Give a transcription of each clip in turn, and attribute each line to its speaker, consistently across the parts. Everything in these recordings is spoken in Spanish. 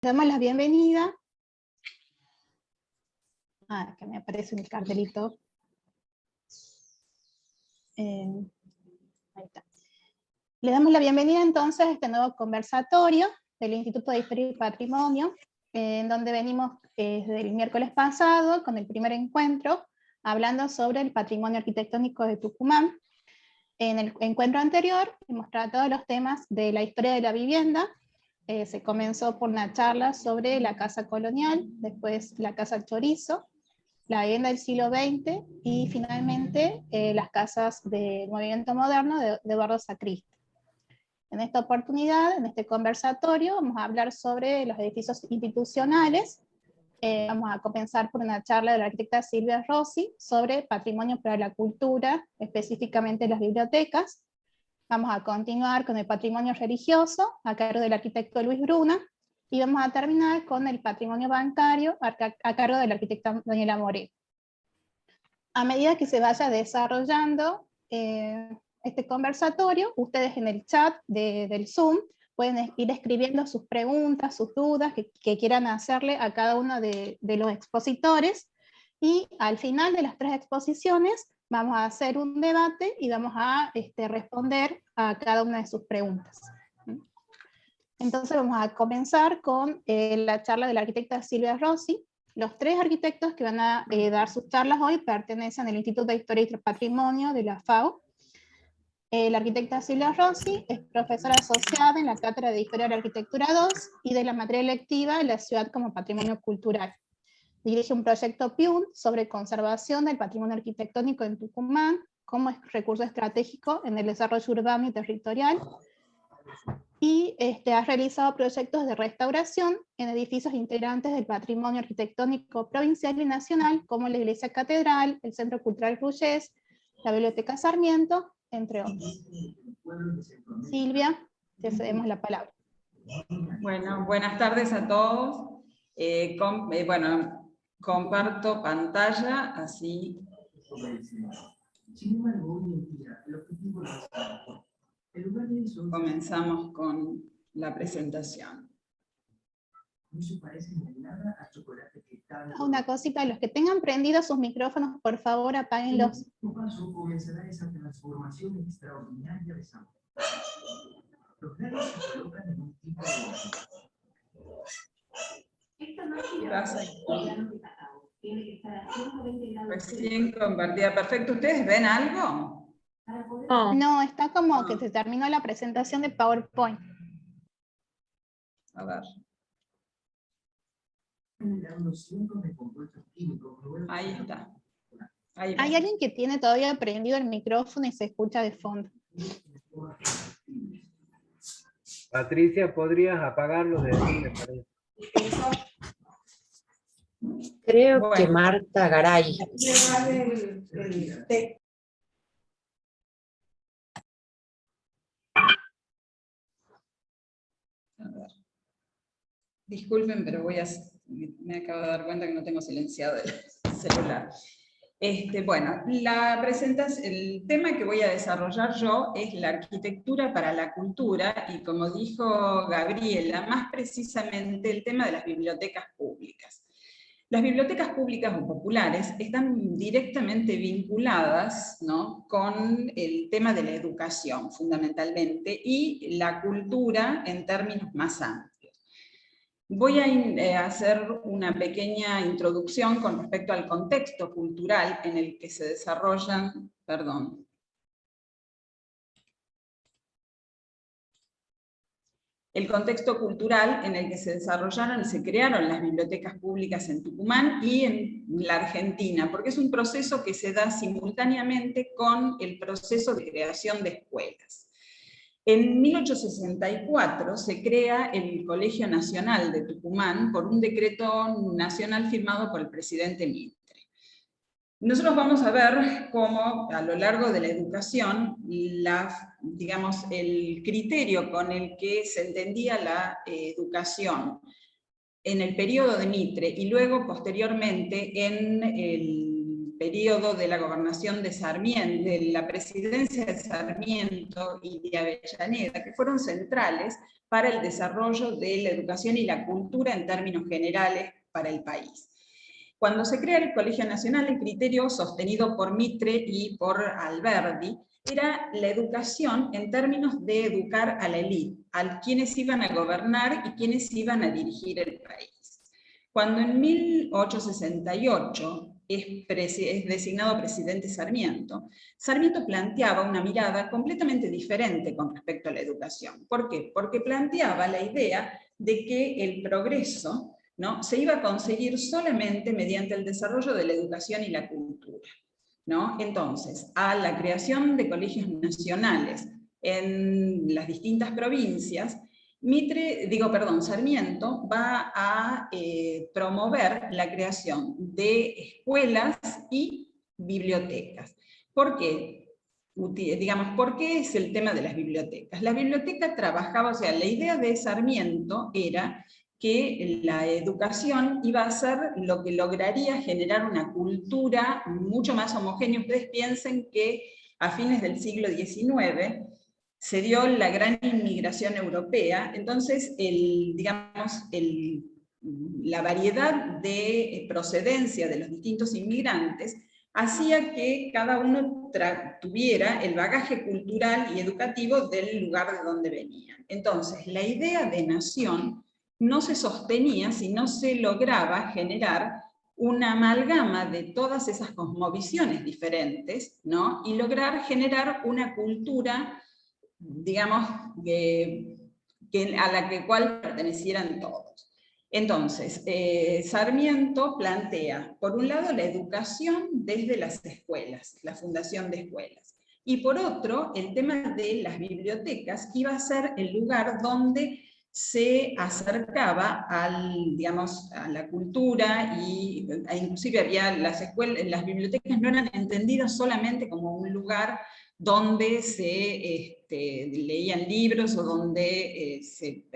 Speaker 1: Damos la bienvenida. Que me aparece un cartelito. Ahí está. Le damos la bienvenida entonces a este nuevo conversatorio del Instituto de Historia y Patrimonio, en donde venimos desde el miércoles pasado con el primer encuentro, hablando sobre el patrimonio arquitectónico de Tucumán. En el encuentro anterior hemos tratado los temas de la historia de la vivienda. Se comenzó por una charla sobre la casa colonial, después la casa chorizo, la vivienda del siglo XX y finalmente las casas del movimiento moderno de Eduardo Sacristi. En esta oportunidad, en este conversatorio, vamos a hablar sobre los edificios institucionales. Vamos a comenzar por una charla de la arquitecta Silvia Rossi sobre patrimonio para la cultura, específicamente las bibliotecas. Vamos a continuar con el patrimonio religioso, a cargo del arquitecto Luis Bruna, y vamos a terminar con el patrimonio bancario, a cargo de la arquitecta Daniela Moreno. A medida que se vaya desarrollando este conversatorio, ustedes en el chat del Zoom pueden ir escribiendo sus preguntas, sus dudas que quieran hacerle a cada uno de los expositores, y al final de las 3 exposiciones vamos a hacer un debate y vamos a responder a cada una de sus preguntas. Entonces vamos a comenzar con la charla de la arquitecta Silvia Rossi. Los 3 arquitectos que van a dar sus charlas hoy pertenecen al Instituto de Historia y Patrimonio de la FAO. La arquitecta Silvia Rossi es profesora asociada en la Cátedra de Historia de la Arquitectura 2 y de la materia electiva de la ciudad como patrimonio cultural. Dirige un proyecto PIUN sobre conservación del patrimonio arquitectónico en Tucumán como recurso estratégico en el desarrollo urbano y territorial. Y ha realizado proyectos de restauración en edificios integrantes del patrimonio arquitectónico provincial y nacional, como la Iglesia Catedral, el Centro Cultural Ruyés, la Biblioteca Sarmiento, entre otros. Silvia, te cedemos la palabra.
Speaker 2: Bueno, buenas tardes a todos. Comparto pantalla, así. Comenzamos con la presentación.
Speaker 1: Una cosita, los que tengan prendidos sus micrófonos, por favor, apáguenlos.
Speaker 3: Comenzará esa transformación extraordinaria de San Juan. Los lados se colocan en un tipo
Speaker 2: de... Recién compartida. Perfecto. ¿Ustedes ven algo?
Speaker 1: No, está como que se terminó la presentación de PowerPoint.
Speaker 2: A ver. Ahí está. Ahí
Speaker 1: Hay alguien que tiene todavía prendido el micrófono y se escucha de fondo.
Speaker 4: Patricia, ¿podrías apagarlo de ahí? Me parece.
Speaker 5: Creo que Marta Garay.
Speaker 2: A ver. Disculpen, pero me acabo de dar cuenta que no tengo silenciado el celular. Bueno, el tema que voy a desarrollar yo es la arquitectura para la cultura, y como dijo Gabriela, más precisamente el tema de las bibliotecas públicas. Las bibliotecas públicas o populares están directamente vinculadas, ¿no?, con el tema de la educación, fundamentalmente, y la cultura en términos más amplios. Voy a hacer una pequeña introducción con respecto al contexto cultural en el que se desarrollan, el contexto cultural en el que se desarrollaron y se crearon las bibliotecas públicas en Tucumán y en la Argentina, porque es un proceso que se da simultáneamente con el proceso de creación de escuelas. En 1864 se crea el Colegio Nacional de Tucumán por un decreto nacional firmado por el presidente Mitre. Nosotros vamos a ver cómo a lo largo de la educación, el criterio con el que se entendía la educación en el periodo de Mitre y luego posteriormente en el periodo de la gobernación de Sarmiento, de la presidencia de Sarmiento y de Avellaneda, que fueron centrales para el desarrollo de la educación y la cultura en términos generales para el país. Cuando se crea el Colegio Nacional, el criterio sostenido por Mitre y por Alberdi era la educación en términos de educar a la élite, a quienes iban a gobernar y quienes iban a dirigir el país. Cuando en 1868 es designado presidente Sarmiento, Sarmiento planteaba una mirada completamente diferente con respecto a la educación. ¿Por qué? Porque planteaba la idea de que el progreso, ¿no?, se iba a conseguir solamente mediante el desarrollo de la educación y la cultura, ¿no? Entonces, a la creación de colegios nacionales en las distintas provincias, Sarmiento va a promover la creación de escuelas y bibliotecas. ¿Por qué? ¿Por qué es el tema de las bibliotecas? La biblioteca trabajaba, o sea, la idea de Sarmiento era que la educación iba a ser lo que lograría generar una cultura mucho más homogénea. Ustedes piensen que a fines del siglo XIX se dio la gran inmigración europea, entonces la variedad de procedencia de los distintos inmigrantes hacía que cada uno tuviera el bagaje cultural y educativo del lugar de donde venían. Entonces, la idea de nación no se sostenía si no se lograba generar una amalgama de todas esas cosmovisiones diferentes, ¿no?, y lograr generar una cultura, digamos, a la cual pertenecieran todos. Entonces, Sarmiento plantea, por un lado, la educación desde las escuelas, la fundación de escuelas, y por otro, el tema de las bibliotecas iba a ser el lugar donde se acercaba a la cultura, y inclusive había las bibliotecas no eran entendidas solamente como un lugar donde se leían libros o donde se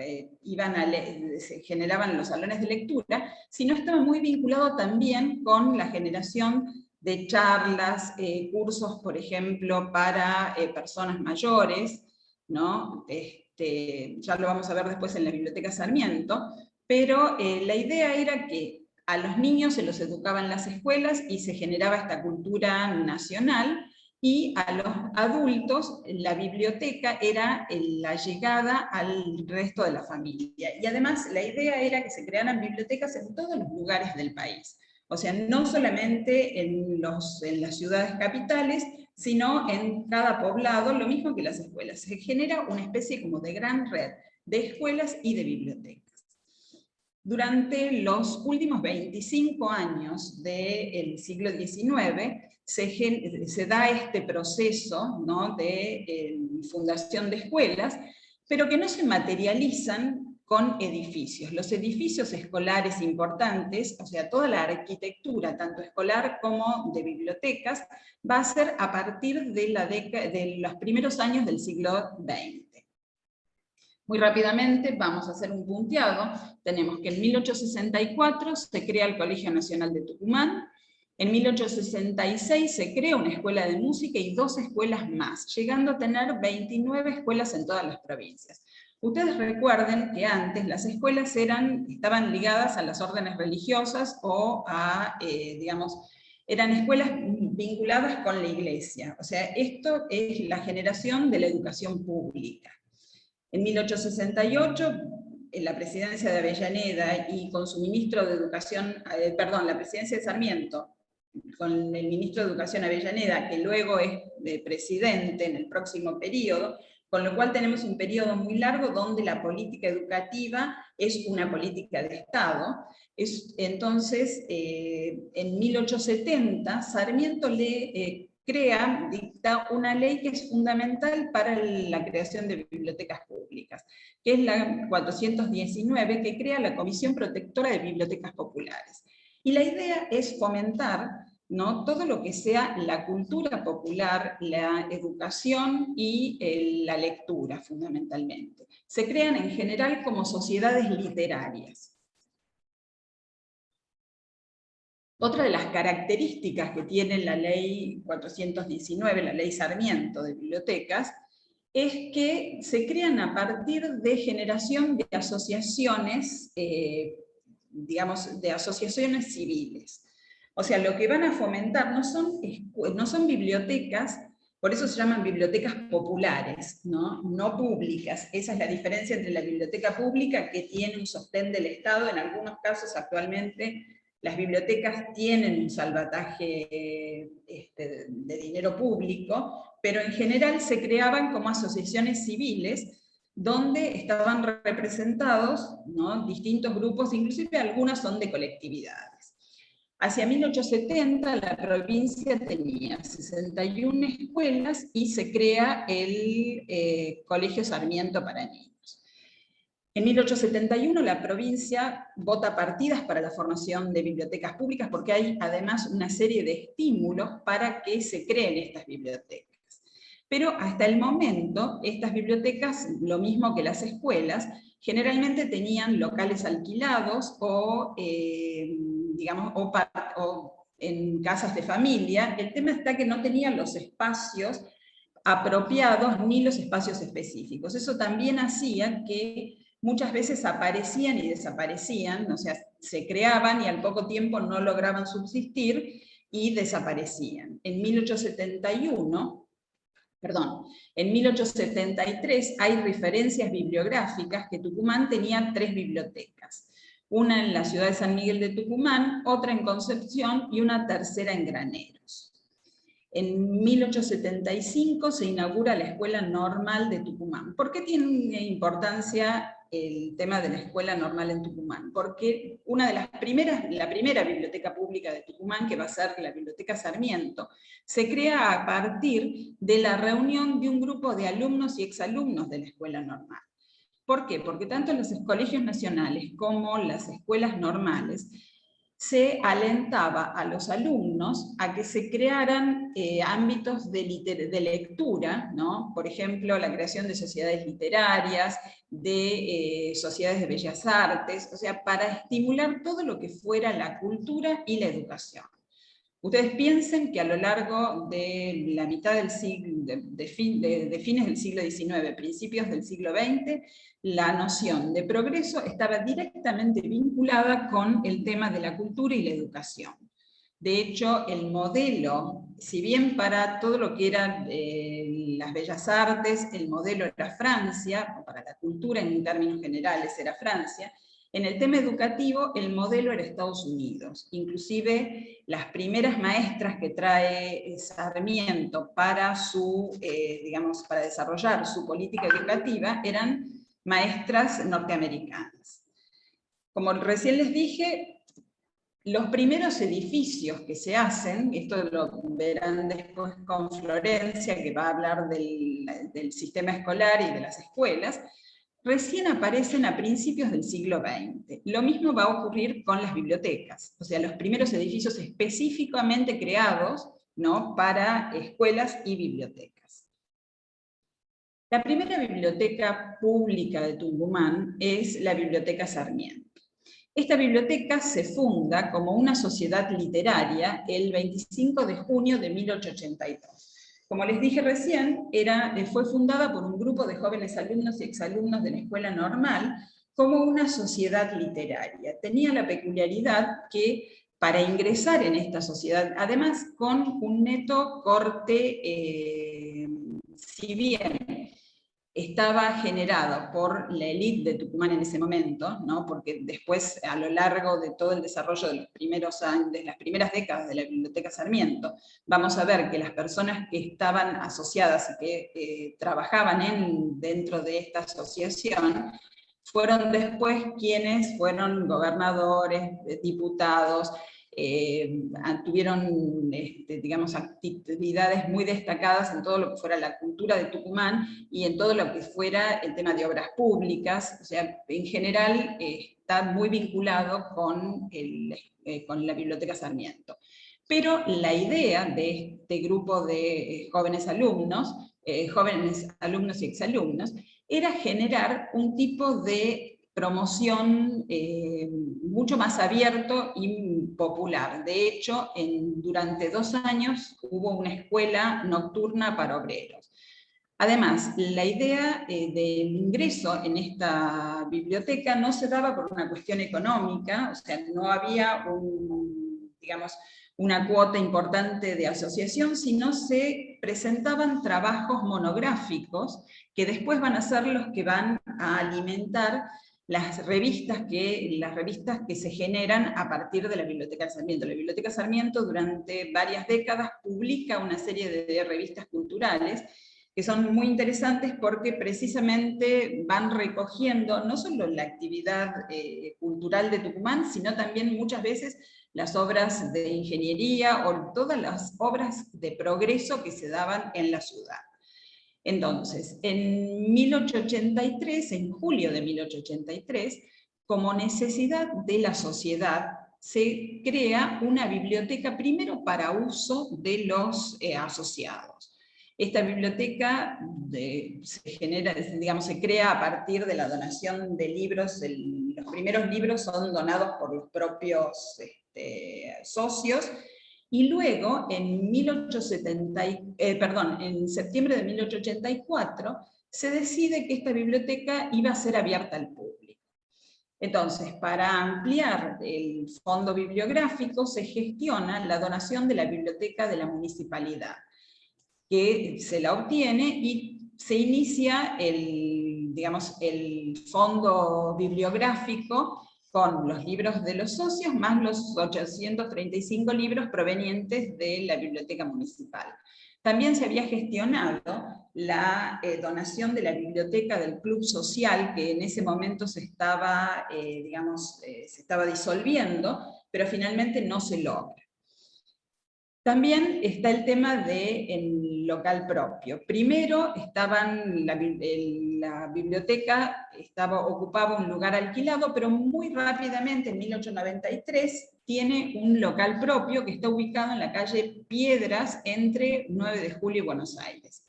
Speaker 2: generaban los salones de lectura, sino estaba muy vinculado también con la generación de charlas, cursos, por ejemplo, para personas mayores, ¿no? Ya lo vamos a ver después en la Biblioteca Sarmiento, pero la idea era que a los niños se los educaba en las escuelas y se generaba esta cultura nacional, y a los adultos la biblioteca era la llegada al resto de la familia. Y además la idea era que se crearan bibliotecas en todos los lugares del país. O sea, no solamente en las ciudades capitales, sino en cada poblado, lo mismo que las escuelas. Se genera una especie como de gran red de escuelas y de bibliotecas. Durante los últimos 25 años del siglo XIX, se da este proceso, ¿no?, de fundación de escuelas, pero que no se materializan con edificios. Los edificios escolares importantes, o sea, toda la arquitectura, tanto escolar como de bibliotecas, va a ser a partir de los primeros años del siglo XX. Muy rápidamente vamos a hacer un punteado. Tenemos que en 1864 se crea el Colegio Nacional de Tucumán. En 1866 se crea una escuela de música y 2 escuelas más, llegando a tener 29 escuelas en todas las provincias. Ustedes recuerden que antes las escuelas estaban ligadas a las órdenes religiosas o eran escuelas vinculadas con la iglesia. O sea, esto es la generación de la educación pública. En 1868, en la presidencia de Avellaneda y con su ministro de Educación, la presidencia de Sarmiento, con el ministro de Educación Avellaneda, que luego es presidente en el próximo periodo, con lo cual tenemos un periodo muy largo donde la política educativa es una política de Estado. Entonces, en 1870, Sarmiento dicta una ley que es fundamental para la creación de bibliotecas públicas, que es la 419, que crea la Comisión Protectora de Bibliotecas Populares. Y la idea es fomentar, ¿no?, todo lo que sea la cultura popular, la educación y la lectura, fundamentalmente. Se crean en general como sociedades literarias. Otra de las características que tiene la ley 419, la ley Sarmiento de bibliotecas, es que se crean a partir de generación de asociaciones, digamos, de asociaciones civiles. O sea, lo que van a fomentar no son bibliotecas, por eso se llaman bibliotecas populares, no públicas. Esa es la diferencia entre la biblioteca pública, que tiene un sostén del Estado. En algunos casos actualmente las bibliotecas tienen un salvataje de dinero público, pero en general se creaban como asociaciones civiles donde estaban representados, ¿no?, distintos grupos, inclusive algunas son de colectividades. Hacia 1870 la provincia tenía 61 escuelas y se crea el Colegio Sarmiento para niños. En 1871 la provincia vota partidas para la formación de bibliotecas públicas, porque hay además una serie de estímulos para que se creen estas bibliotecas. Pero hasta el momento estas bibliotecas, lo mismo que las escuelas, generalmente tenían locales alquilados o, digamos, o en casas de familia. El tema está que no tenían los espacios apropiados ni los espacios específicos. Eso también hacía que muchas veces aparecían y desaparecían, o sea, se creaban y al poco tiempo no lograban subsistir y desaparecían. En 1873 hay referencias bibliográficas que Tucumán tenía 3 bibliotecas. Una en la ciudad de San Miguel de Tucumán, otra en Concepción y una tercera en Graneros. En 1875 se inaugura la Escuela Normal de Tucumán. ¿Por qué tiene importancia el tema de la Escuela Normal en Tucumán? Porque la primera biblioteca pública de Tucumán, que va a ser la Biblioteca Sarmiento, se crea a partir de la reunión de un grupo de alumnos y exalumnos de la Escuela Normal. ¿Por qué? Porque tanto los colegios nacionales como las escuelas normales se alentaba a los alumnos a que se crearan ámbitos de lectura, ¿no? Por ejemplo, la creación de sociedades literarias, de sociedades de bellas artes, o sea, para estimular todo lo que fuera la cultura y la educación. Ustedes piensen que a lo largo de la mitad del siglo, de fines del siglo XIX, principios del siglo XX, la noción de progreso estaba directamente vinculada con el tema de la cultura y la educación. De hecho, el modelo, si bien para todo lo que eran las bellas artes, el modelo era Francia, o para la cultura en términos generales era Francia, en el tema educativo el modelo era Estados Unidos. Inclusive las primeras maestras que trae Sarmiento para digamos, para desarrollar su política educativa eran maestras norteamericanas. Como recién les dije, los primeros edificios que se hacen, esto lo verán después con Florencia, que va a hablar del sistema escolar y de las escuelas, recién aparecen a principios del siglo XX. Lo mismo va a ocurrir con las bibliotecas, o sea, los primeros edificios específicamente creados, ¿no?, para escuelas y bibliotecas. La primera biblioteca pública de Tucumán es la Biblioteca Sarmiento. Esta biblioteca se funda como una sociedad literaria el 25 de junio de 1882. Como les dije recién, fue fundada por un grupo de jóvenes alumnos y exalumnos de la Escuela Normal como una sociedad literaria. Tenía la peculiaridad que para ingresar en esta sociedad, además con un neto corte, si bien estaba generado por la élite de Tucumán en ese momento, ¿no?, porque después, a lo largo de todo el desarrollo de los primeros años, de las primeras décadas de la Biblioteca Sarmiento, vamos a ver que las personas que estaban asociadas y que trabajaban dentro de esta asociación, fueron después quienes fueron gobernadores, diputados, tuvieron, digamos, actividades muy destacadas en todo lo que fuera la cultura de Tucumán y en todo lo que fuera el tema de obras públicas. O sea, en general está muy vinculado con la Biblioteca Sarmiento. Pero la idea de este grupo de jóvenes alumnos y exalumnos, era generar un tipo de promoción mucho más abierto y popular. De hecho, durante 2 años hubo una escuela nocturna para obreros. Además, la idea del ingreso en esta biblioteca no se daba por una cuestión económica, o sea, no había una cuota importante de asociación, sino se presentaban trabajos monográficos que después van a ser los que van a alimentar las revistas que se generan a partir de la Biblioteca Sarmiento. La Biblioteca Sarmiento durante varias décadas publica una serie de revistas culturales que son muy interesantes porque precisamente van recogiendo no solo la actividad cultural de Tucumán, sino también muchas veces las obras de ingeniería o todas las obras de progreso que se daban en la ciudad. Entonces, en 1883, en julio de 1883, como necesidad de la sociedad, se crea una biblioteca primero para uso de los asociados. Esta biblioteca se crea a partir de la donación de libros. Los primeros libros son donados por los propios socios, y luego en septiembre de 1884 se decide que esta biblioteca iba a ser abierta al público. Entonces, para ampliar el fondo bibliográfico se gestiona la donación de la biblioteca de la municipalidad, que se la obtiene y se inicia el fondo bibliográfico con los libros de los socios, más los 835 libros provenientes de la biblioteca municipal. También se había gestionado la donación de la biblioteca del Club Social, que en ese momento se estaba disolviendo, pero finalmente no se logra. También está el tema del local propio. Primero la biblioteca ocupaba un lugar alquilado, pero muy rápidamente, en 1893, tiene un local propio que está ubicado en la calle Piedras, entre 9 de Julio y Buenos Aires.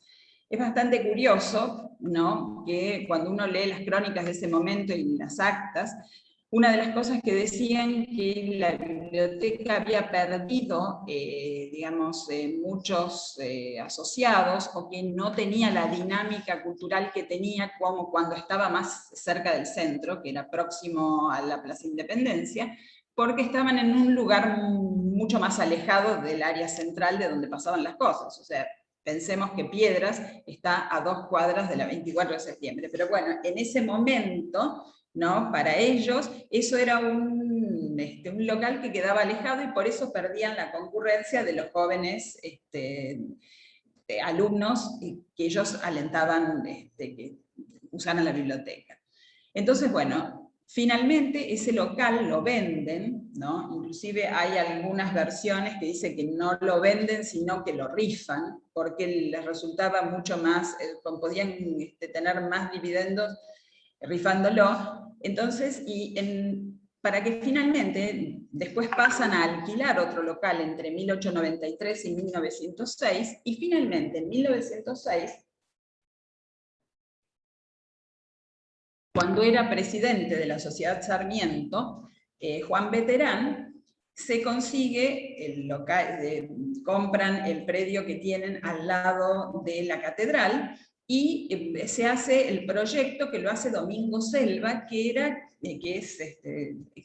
Speaker 2: Es bastante curioso, ¿no?, que cuando uno lee las crónicas de ese momento y las actas, una de las cosas que decían que la biblioteca había perdido, muchos asociados, o que no tenía la dinámica cultural que tenía como cuando estaba más cerca del centro, que era próximo a la Plaza Independencia, porque estaban en un lugar mucho más alejado del área central de donde pasaban las cosas. O sea, pensemos que Piedras está a 2 cuadras de la 24 de septiembre. Pero bueno, en ese momento, ¿no?, para ellos eso era un local que quedaba alejado, y por eso perdían la concurrencia de los jóvenes alumnos que ellos alentaban que usaran la biblioteca. Entonces, bueno, finalmente ese local lo venden, ¿no? Inclusive hay algunas versiones que dicen que no lo venden, sino que lo rifan, porque les resultaba mucho más, podían tener más dividendos rifándolo. Entonces, para que finalmente después pasan a alquilar otro local entre 1893 y 1906, y finalmente en 1906, cuando era presidente de la Sociedad Sarmiento, Juan Veterán, se consigue el local, compran el predio que tienen al lado de la catedral, y se hace el proyecto que lo hace Domingo Selva, que es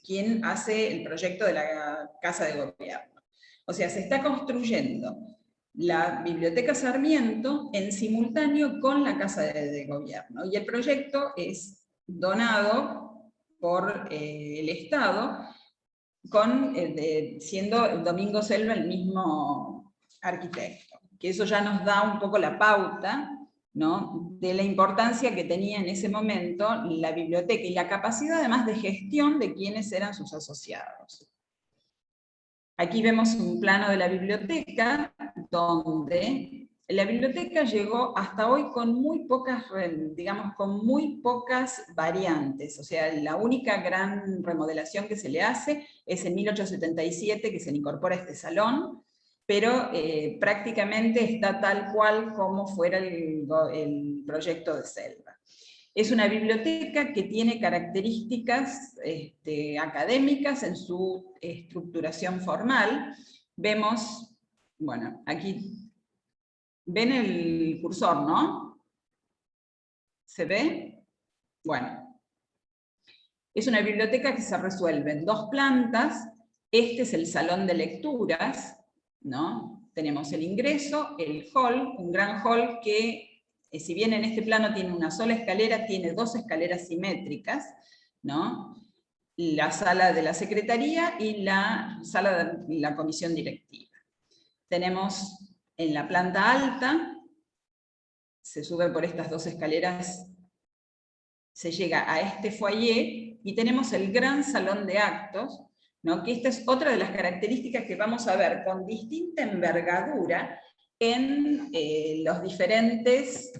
Speaker 2: quien hace el proyecto de la Casa de Gobierno. O sea, se está construyendo la Biblioteca Sarmiento en simultáneo con la Casa de Gobierno, y el proyecto es donado por el Estado, siendo Domingo Selva el mismo arquitecto, que eso ya nos da un poco la pauta, ¿no?, de la importancia que tenía en ese momento la biblioteca, y la capacidad además de gestión de quienes eran sus asociados. Aquí vemos un plano de la biblioteca, donde la biblioteca llegó hasta hoy con muy pocas, con muy pocas variantes. O sea, la única gran remodelación que se le hace es en 1877, que se le incorpora este salón, pero prácticamente está tal cual como fuera el proyecto de Selva. Es una biblioteca que tiene características académicas en su estructuración formal. Vemos, bueno, aquí, ven el cursor, ¿no? ¿Se ve? Bueno. Es una biblioteca que se resuelve en 2 plantas. Este es el salón de lecturas, ¿no? Tenemos el ingreso, el hall, un gran hall que, si bien en este plano tiene una sola escalera, tiene 2 escaleras simétricas, ¿no? La sala de la secretaría y la sala de la comisión directiva. Tenemos en la planta alta, se sube por estas 2 escaleras, se llega a este foyer, y tenemos el gran salón de actos, ¿no? Que esta es otra de las características que vamos a ver con distinta envergadura en los diferentes,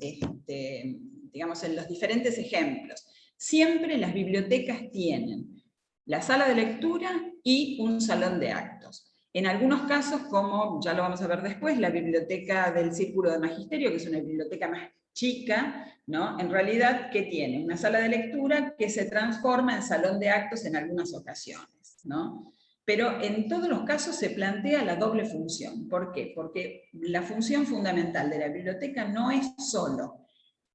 Speaker 2: digamos, en los diferentes ejemplos. Siempre las bibliotecas tienen la sala de lectura y un salón de actos. En algunos casos, como ya lo vamos a ver después, la biblioteca del Círculo de Magisterio, que es una biblioteca más chica, ¿no? En realidad, ¿qué tiene? Una sala de lectura que se transforma en salón de actos en algunas ocasiones, ¿no? Pero en todos los casos se plantea la doble función. ¿Por qué? Porque la función fundamental de la biblioteca no es solo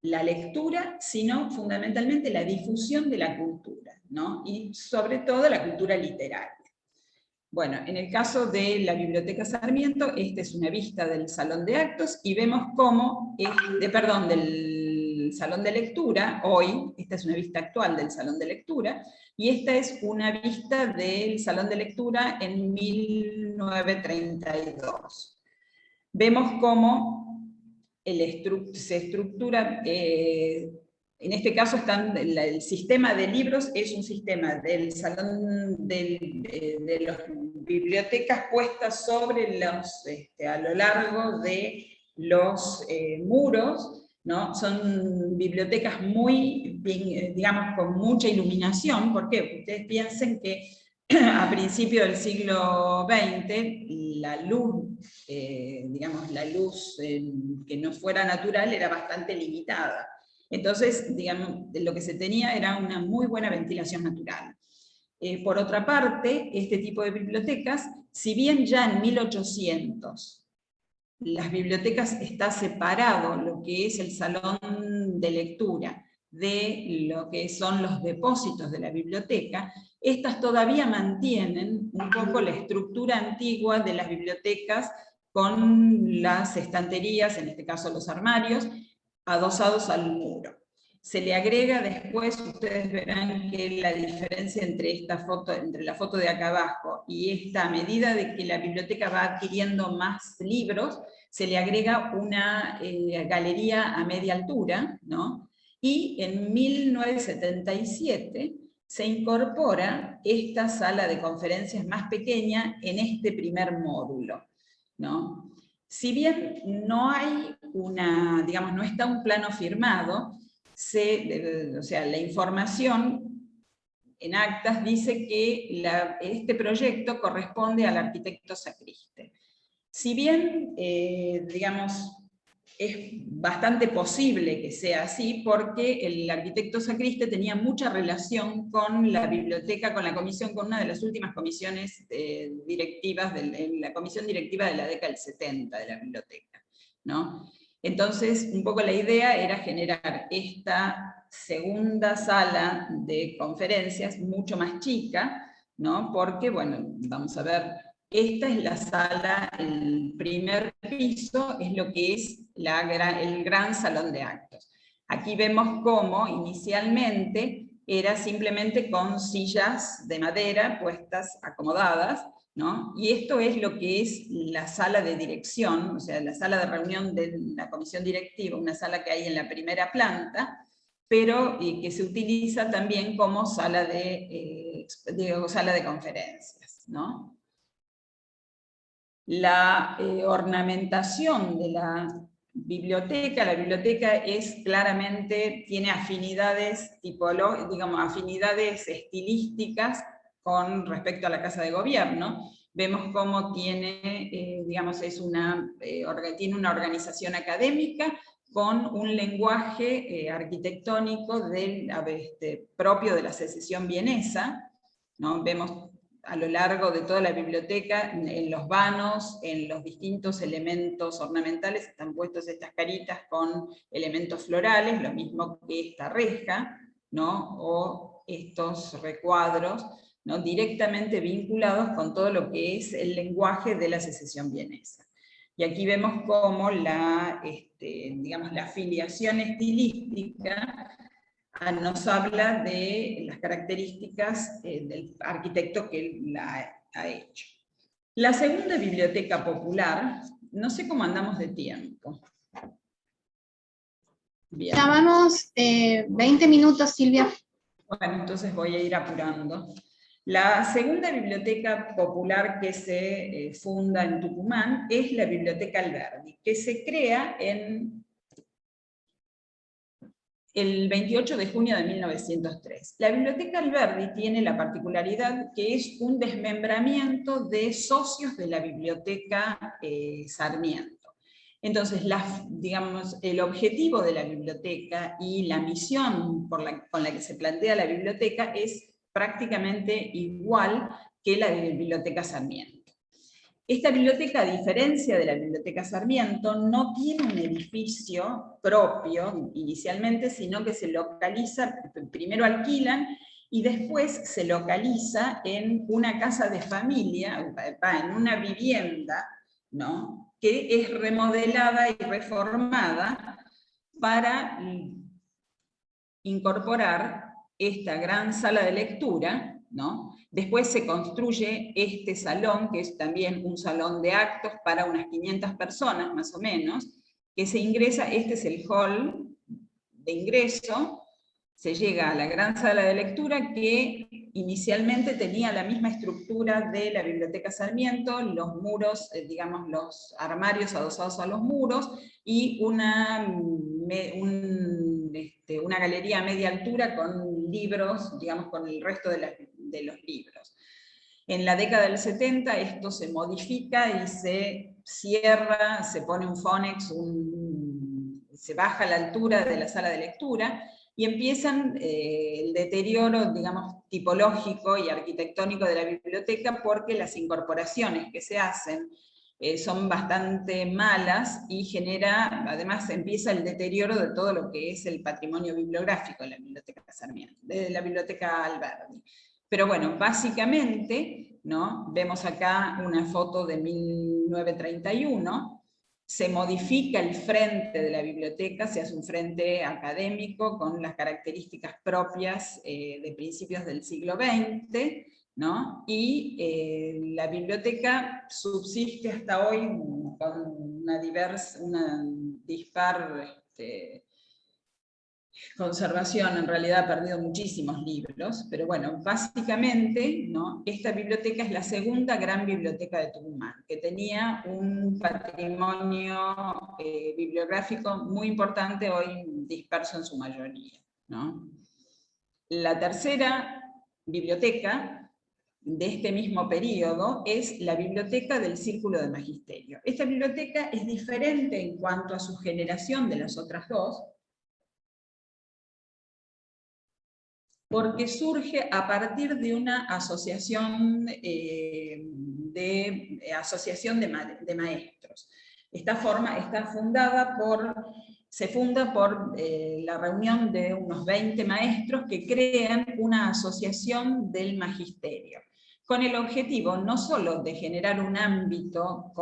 Speaker 2: la lectura, sino fundamentalmente la difusión de la cultura, ¿no? Y sobre todo la cultura literaria. Bueno, en el caso de la Biblioteca Sarmiento, esta es una vista del salón de actos, y vemos cómo, del salón de lectura, hoy, esta es una vista actual del salón de lectura, y esta es una vista del salón de lectura en 1932. Vemos cómo se estructura, en este caso el sistema de libros es un sistema del salón de las bibliotecas puestas sobre a lo largo de los muros, ¿no? Son bibliotecas muy, digamos, con mucha iluminación. ¿Por qué? Ustedes piensen que a principios del siglo XX, la luz, digamos, la luz que no fuera natural era bastante limitada. Entonces, digamos, lo que se tenía era una muy buena ventilación natural. Por otra parte, este tipo de bibliotecas, si bien ya en 1800 las bibliotecas está separado lo que es el salón de lectura de lo que son los depósitos de la biblioteca, estas todavía mantienen un poco la estructura antigua de las bibliotecas con las estanterías, en este caso los armarios, adosados al muro. Se le agrega después, ustedes verán que la diferencia entre esta foto, entre la foto de acá abajo y esta, a medida de que la biblioteca va adquiriendo más libros, se le agrega una galería a media altura, ¿no? Y en 1977 se incorpora esta sala de conferencias más pequeña en este primer módulo, ¿no? Si bien no hay digamos, no está un plano firmado, o sea, la información en actas dice que este proyecto corresponde al arquitecto Sacriste. Si bien, digamos, es bastante posible que sea así, porque el arquitecto Sacriste tenía mucha relación con la biblioteca, con la comisión, con una de las últimas comisiones directivas, la comisión directiva de la década del 70 de la biblioteca, ¿no? Entonces, un poco la idea era generar esta segunda sala de conferencias mucho más chica, ¿no? Porque, bueno, vamos a ver, esta es la sala, el primer piso es lo que es el gran salón de actos. Aquí vemos cómo inicialmente era simplemente con sillas de madera puestas, acomodadas, ¿no? Y esto es lo que es la sala de dirección, o sea, la sala de reunión de la comisión directiva, una sala que hay en la primera planta, pero que se utiliza también como sala de conferencias, ¿no? La ornamentación de la biblioteca es claramente, tiene afinidades digamos, afinidades estilísticas con respecto a la Casa de Gobierno. Vemos cómo tiene, digamos, tiene una organización académica con un lenguaje arquitectónico propio de la secesión vienesa, ¿no? Vemos a lo largo de toda la biblioteca, en los vanos, en los distintos elementos ornamentales, están puestos estas caritas con elementos florales, lo mismo que esta reja, ¿no? O estos recuadros, ¿no? Directamente vinculados con todo lo que es el lenguaje de la secesión vienesa. Y aquí vemos cómo digamos, la afiliación estilística nos habla de las características del arquitecto que la ha hecho. La segunda biblioteca popular, no sé cómo andamos de tiempo. Bien.
Speaker 1: Ya vamos 20 minutos, Silvia.
Speaker 2: Bueno, entonces voy a ir apurando. La segunda biblioteca popular que se funda en Tucumán es la Biblioteca Alberdi, que se crea el 28 de junio de 1903. La Biblioteca Alberdi tiene la particularidad que es un desmembramiento de socios de la Biblioteca Sarmiento. Entonces, digamos, el objetivo de la biblioteca y la misión con la que se plantea la biblioteca es prácticamente igual que la de la Biblioteca Sarmiento. Esta biblioteca, a diferencia de la Biblioteca Sarmiento, no tiene un edificio propio inicialmente, sino que se localiza, primero alquilan y después se localiza en una casa de familia, en una vivienda, ¿no? Que es remodelada y reformada para incorporar esta gran sala de lectura, ¿no? Después se construye este salón, que es también un salón de actos para unas 500 personas, más o menos, que se ingresa, este es el hall de ingreso, se llega a la gran sala de lectura que inicialmente tenía la misma estructura de la Biblioteca Sarmiento, los muros, digamos, los armarios adosados a los muros, y una galería a media altura con libros, digamos, con el resto de los libros. En la década del 70 esto se modifica y se cierra, se pone un Fonex, se baja la altura de la sala de lectura, y empiezan el deterioro, digamos, tipológico y arquitectónico de la biblioteca, porque las incorporaciones que se hacen son bastante malas, y además empieza el deterioro de todo lo que es el patrimonio bibliográfico de la Biblioteca Sarmiento, de la Biblioteca Alberdi. Pero bueno, básicamente, ¿no? Vemos acá una foto de 1931, se modifica el frente de la biblioteca, se hace un frente académico con las características propias de principios del siglo XX, ¿no? Y la biblioteca subsiste hasta hoy con una dispar conservación. En realidad ha perdido muchísimos libros, pero bueno, básicamente, ¿no? Esta biblioteca es la segunda gran biblioteca de Tucumán, que tenía un patrimonio bibliográfico muy importante, hoy disperso en su mayoría, ¿no? La tercera biblioteca de este mismo periodo es la Biblioteca del Círculo de Magisterio. Esta biblioteca es diferente en cuanto a su generación de las otras dos, porque surge a partir de una asociación de maestros. Se funda por la reunión de unos 20 maestros que crean una asociación del magisterio, con el objetivo no solo de generar un ámbito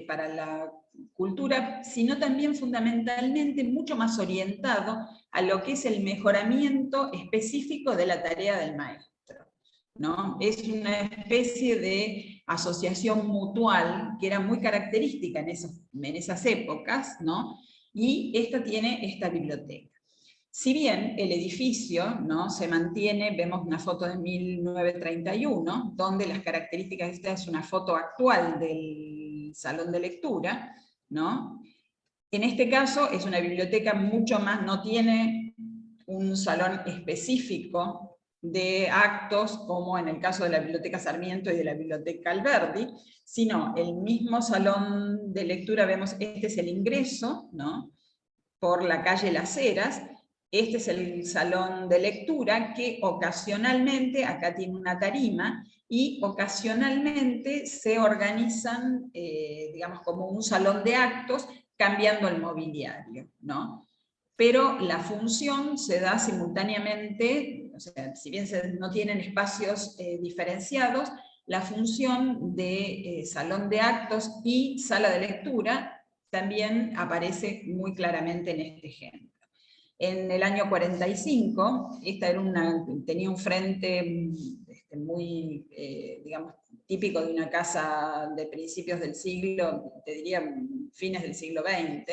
Speaker 2: para la cultura, sino también fundamentalmente mucho más orientado a lo que es el mejoramiento específico de la tarea del maestro, ¿no? Es una especie de asociación mutual que era muy característica en esas épocas, ¿no? Y esta tiene esta biblioteca. Si bien el edificio, ¿no?, se mantiene, vemos una foto de 1931, donde las características, esta es una foto actual del salón de lectura, ¿no? En este caso es una biblioteca mucho más, no tiene un salón específico de actos, como en el caso de la Biblioteca Sarmiento y de la Biblioteca Alberdi, sino el mismo salón de lectura. Vemos, este es el ingreso, ¿no? por la calle Las Heras. Este es el salón de lectura que ocasionalmente, acá tiene una tarima, y ocasionalmente se organizan, digamos, como un salón de actos, cambiando el mobiliario, ¿no? Pero la función se da simultáneamente, o sea, si bien no tienen espacios diferenciados, la función de salón de actos y sala de lectura también aparece muy claramente en este ejemplo. En el año 45, tenía un frente muy, digamos, típico de una casa de principios del siglo, te diría fines del siglo XX,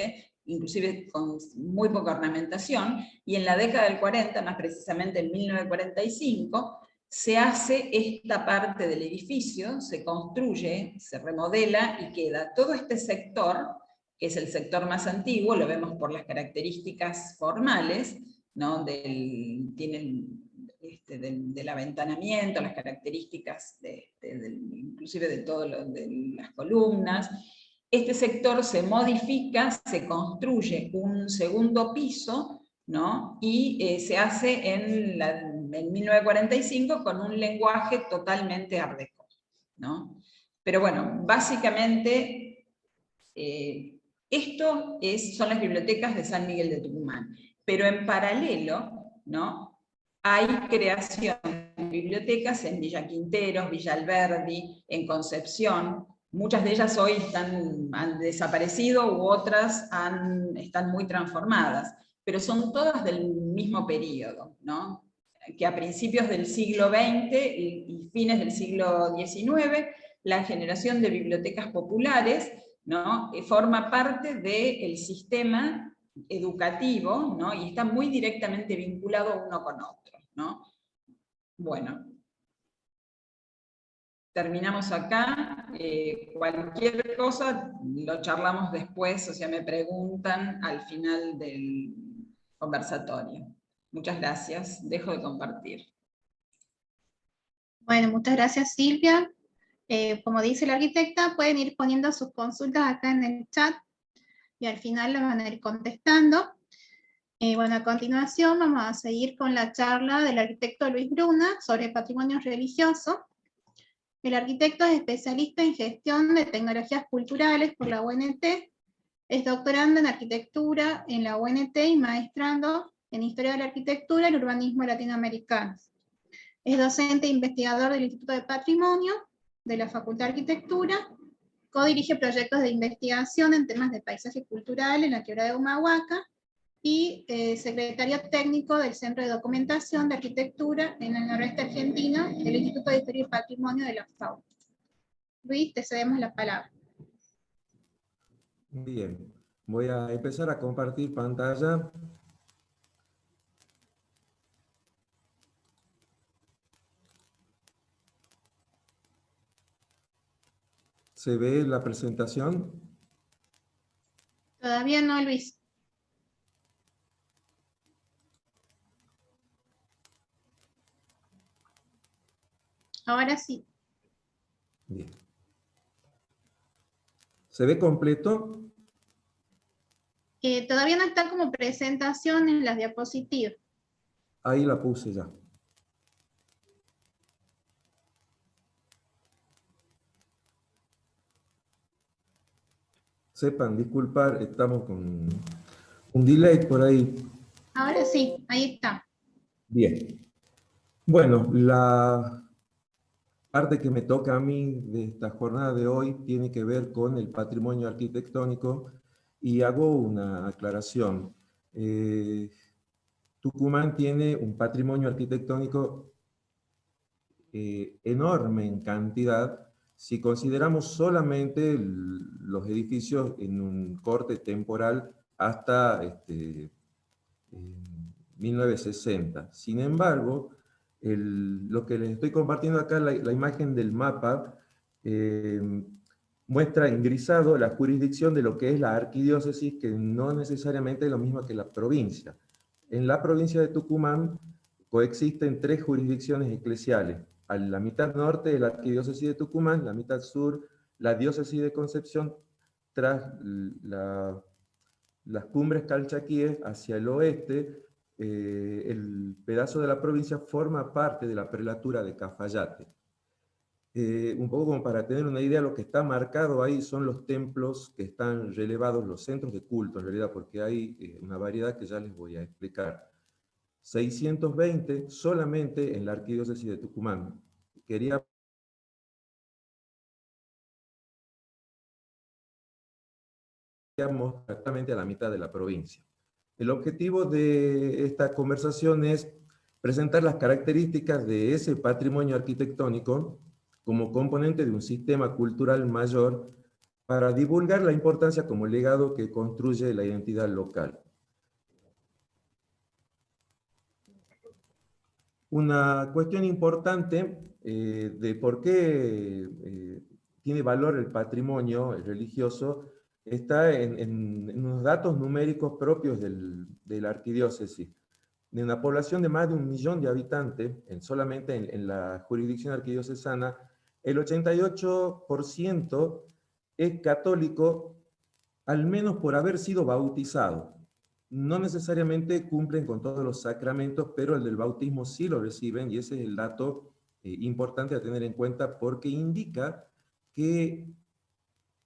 Speaker 2: inclusive con muy poca ornamentación, y en la década del 40, más precisamente en 1945, se hace esta parte del edificio, se construye, se remodela y queda todo este sector, que es el sector más antiguo, lo vemos por las características formales, ¿no? Del aventanamiento, las características inclusive de todo de las columnas. Este sector se modifica, se construye un segundo piso, ¿no? Y se hace en 1945 con un lenguaje totalmente art déco, ¿no? Pero bueno, básicamente son las bibliotecas de San Miguel de Tucumán. Pero en paralelo, ¿no? Hay creación de bibliotecas en Villa Quinteros, Villa Alberdi, en Concepción. Muchas de ellas hoy han desaparecido u otras están muy transformadas, pero son todas del mismo periodo, ¿no? Que a principios del siglo XX y fines del siglo XIX, la generación de bibliotecas populares, ¿no? Forma parte del sistema educativo, ¿no? Y está muy directamente vinculado uno con otro, ¿no? Bueno, terminamos acá. Cualquier cosa lo charlamos después, o sea, me preguntan al final del conversatorio. Muchas gracias. Dejo de compartir.
Speaker 1: Bueno, muchas gracias, Silvia. Como dice la arquitecta, pueden ir poniendo sus consultas acá en el chat y al final las van a ir contestando. Bueno, a continuación vamos a seguir con la charla del arquitecto Luis Bruna sobre patrimonio religioso. El arquitecto es especialista en gestión de tecnologías culturales por la UNT, es doctorando en arquitectura en la UNT y maestrando en historia de la arquitectura y el urbanismo latinoamericano. Es docente e investigador del Instituto de Patrimonio de la Facultad de Arquitectura, codirige proyectos de investigación en temas de paisaje cultural en la Quebrada de Humahuaca, y secretario técnico del Centro de Documentación de Arquitectura en el noroeste argentino del Instituto de Historia y Patrimonio de la FAO. Luis, te cedemos la palabra.
Speaker 6: Bien, voy a empezar a compartir pantalla. ¿Se ve la presentación?
Speaker 1: Todavía no, Luis. Ahora sí.
Speaker 6: Bien. ¿Se ve completo?
Speaker 1: Todavía no está como presentación en las diapositivas.
Speaker 6: Ahí la puse ya. Sepan disculpar, estamos con un delay por ahí.
Speaker 1: Ahora sí, ahí está.
Speaker 6: Bien. Bueno, la parte que me toca a mí de esta jornada de hoy tiene que ver con el patrimonio arquitectónico y hago una aclaración. Tucumán tiene un patrimonio arquitectónico enorme en cantidad si consideramos solamente los edificios en un corte temporal hasta 1960. Sin embargo, lo que les estoy compartiendo acá, la imagen del mapa, muestra en grisado la jurisdicción de lo que es la arquidiócesis, que no necesariamente es lo mismo que la provincia. En la provincia de Tucumán coexisten 3 jurisdicciones eclesiales. A la mitad norte de la arquidiócesis de Tucumán, la mitad sur, la diócesis de Concepción, tras las cumbres calchaquíes hacia el oeste, el pedazo de la provincia forma parte de la prelatura de Cafayate. Un poco como para tener una idea, lo que está marcado ahí son los templos que están relevados, los centros de culto en realidad, porque hay una variedad que ya les voy a explicar. 620 solamente en la arquidiócesis de Tucumán. Quería exactamente a la mitad de la provincia. El objetivo de esta conversación es presentar las características de ese patrimonio arquitectónico como componente de un sistema cultural mayor para divulgar la importancia como legado que construye la identidad local. Una cuestión importante de por qué tiene valor el patrimonio religioso está en unos datos numéricos propios de la arquidiócesis. De una población de más de 1 millón de habitantes, solamente en la jurisdicción arquidiocesana, el 88% es católico, al menos por haber sido bautizado. No necesariamente cumplen con todos los sacramentos, pero el del bautismo sí lo reciben, y ese es el dato importante a tener en cuenta, porque indica que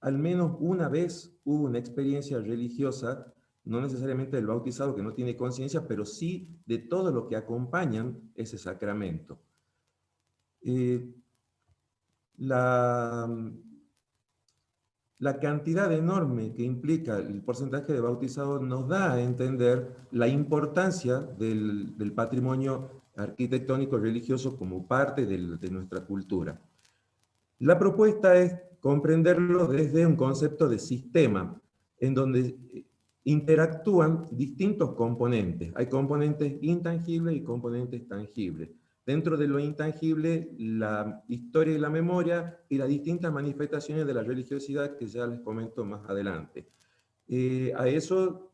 Speaker 6: al menos una vez hubo una experiencia religiosa, no necesariamente del bautizado que no tiene conciencia, pero sí de todo lo que acompañan ese sacramento. La cantidad enorme que implica el porcentaje de bautizados nos da a entender la importancia del patrimonio arquitectónico religioso como parte de nuestra cultura. La propuesta es comprenderlo desde un concepto de sistema, en donde interactúan distintos componentes. Hay componentes intangibles y componentes tangibles. Dentro de lo intangible, la historia y la memoria y las distintas manifestaciones de la religiosidad que ya les comento más adelante. A eso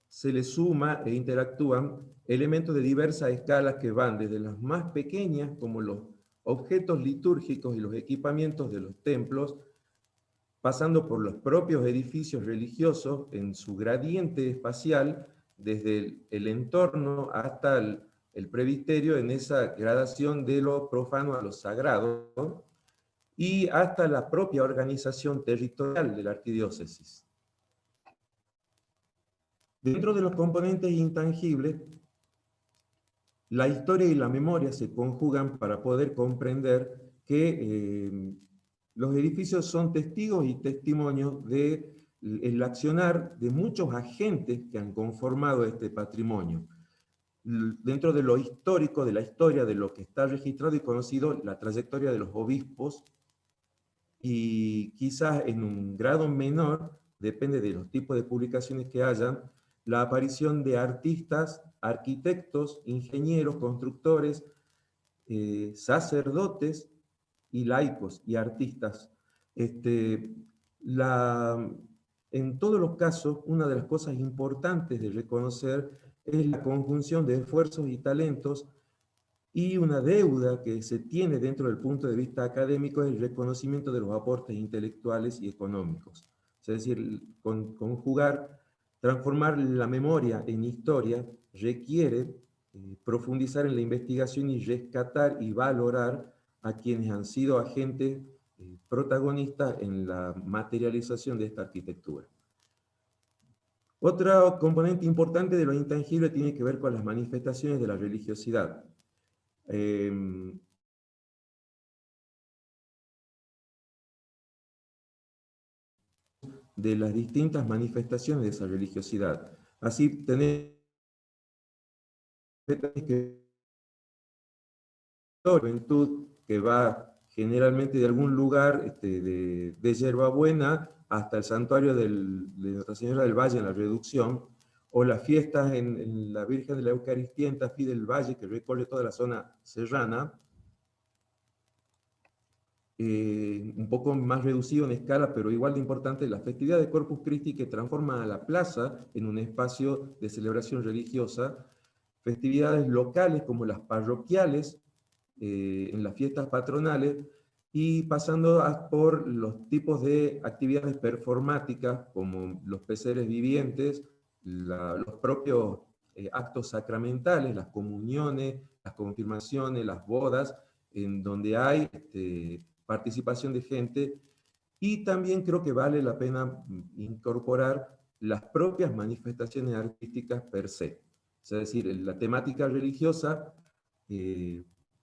Speaker 6: se le suma e interactúan elementos de diversas escalas que van desde las más pequeñas, como los objetos litúrgicos y los equipamientos de los templos, pasando por los propios edificios religiosos en su gradiente espacial, desde el entorno hasta el presbiterio, en esa gradación de lo profano a lo sagrado, y hasta la propia organización territorial de la arquidiócesis. Dentro de los componentes intangibles, la historia y la memoria se conjugan para poder comprender que los edificios son testigos y testimonios del accionar de muchos agentes que han conformado este patrimonio. Dentro de lo histórico, de la historia, de lo que está registrado y conocido, la trayectoria de los obispos, y quizás en un grado menor, depende de los tipos de publicaciones que hayan, la aparición de artistas, arquitectos, ingenieros, constructores, sacerdotes y laicos y artistas. En todos los casos, una de las cosas importantes de reconocer es la conjunción de esfuerzos y talentos, y una deuda que se tiene dentro del punto de vista académico es el reconocimiento de los aportes intelectuales y económicos. Es decir, conjugar, transformar la memoria en historia requiere profundizar en la investigación y rescatar y valorar a quienes han sido agentes protagonistas en la materialización de esta arquitectura. Otro componente importante de lo intangible tiene que ver con las manifestaciones de la religiosidad. De las distintas manifestaciones de esa religiosidad. Así tenemos que la juventud que va generalmente de algún lugar de Yerbabuena hasta el santuario de Nuestra Señora del Valle en la Reducción, o las fiestas en la Virgen de la Eucaristía en Tafí del Valle, que recorre toda la zona serrana, un poco más reducido en escala, pero igual de importante, la festividad de Corpus Christi, que transforma a la plaza en un espacio de celebración religiosa, festividades locales como las parroquiales, en las fiestas patronales, y pasando por los tipos de actividades performáticas, como los peseres vivientes, los propios actos sacramentales, las comuniones, las confirmaciones, las bodas, en donde hay participación de gente, y también creo que vale la pena incorporar las propias manifestaciones artísticas per se. Es decir, la temática religiosa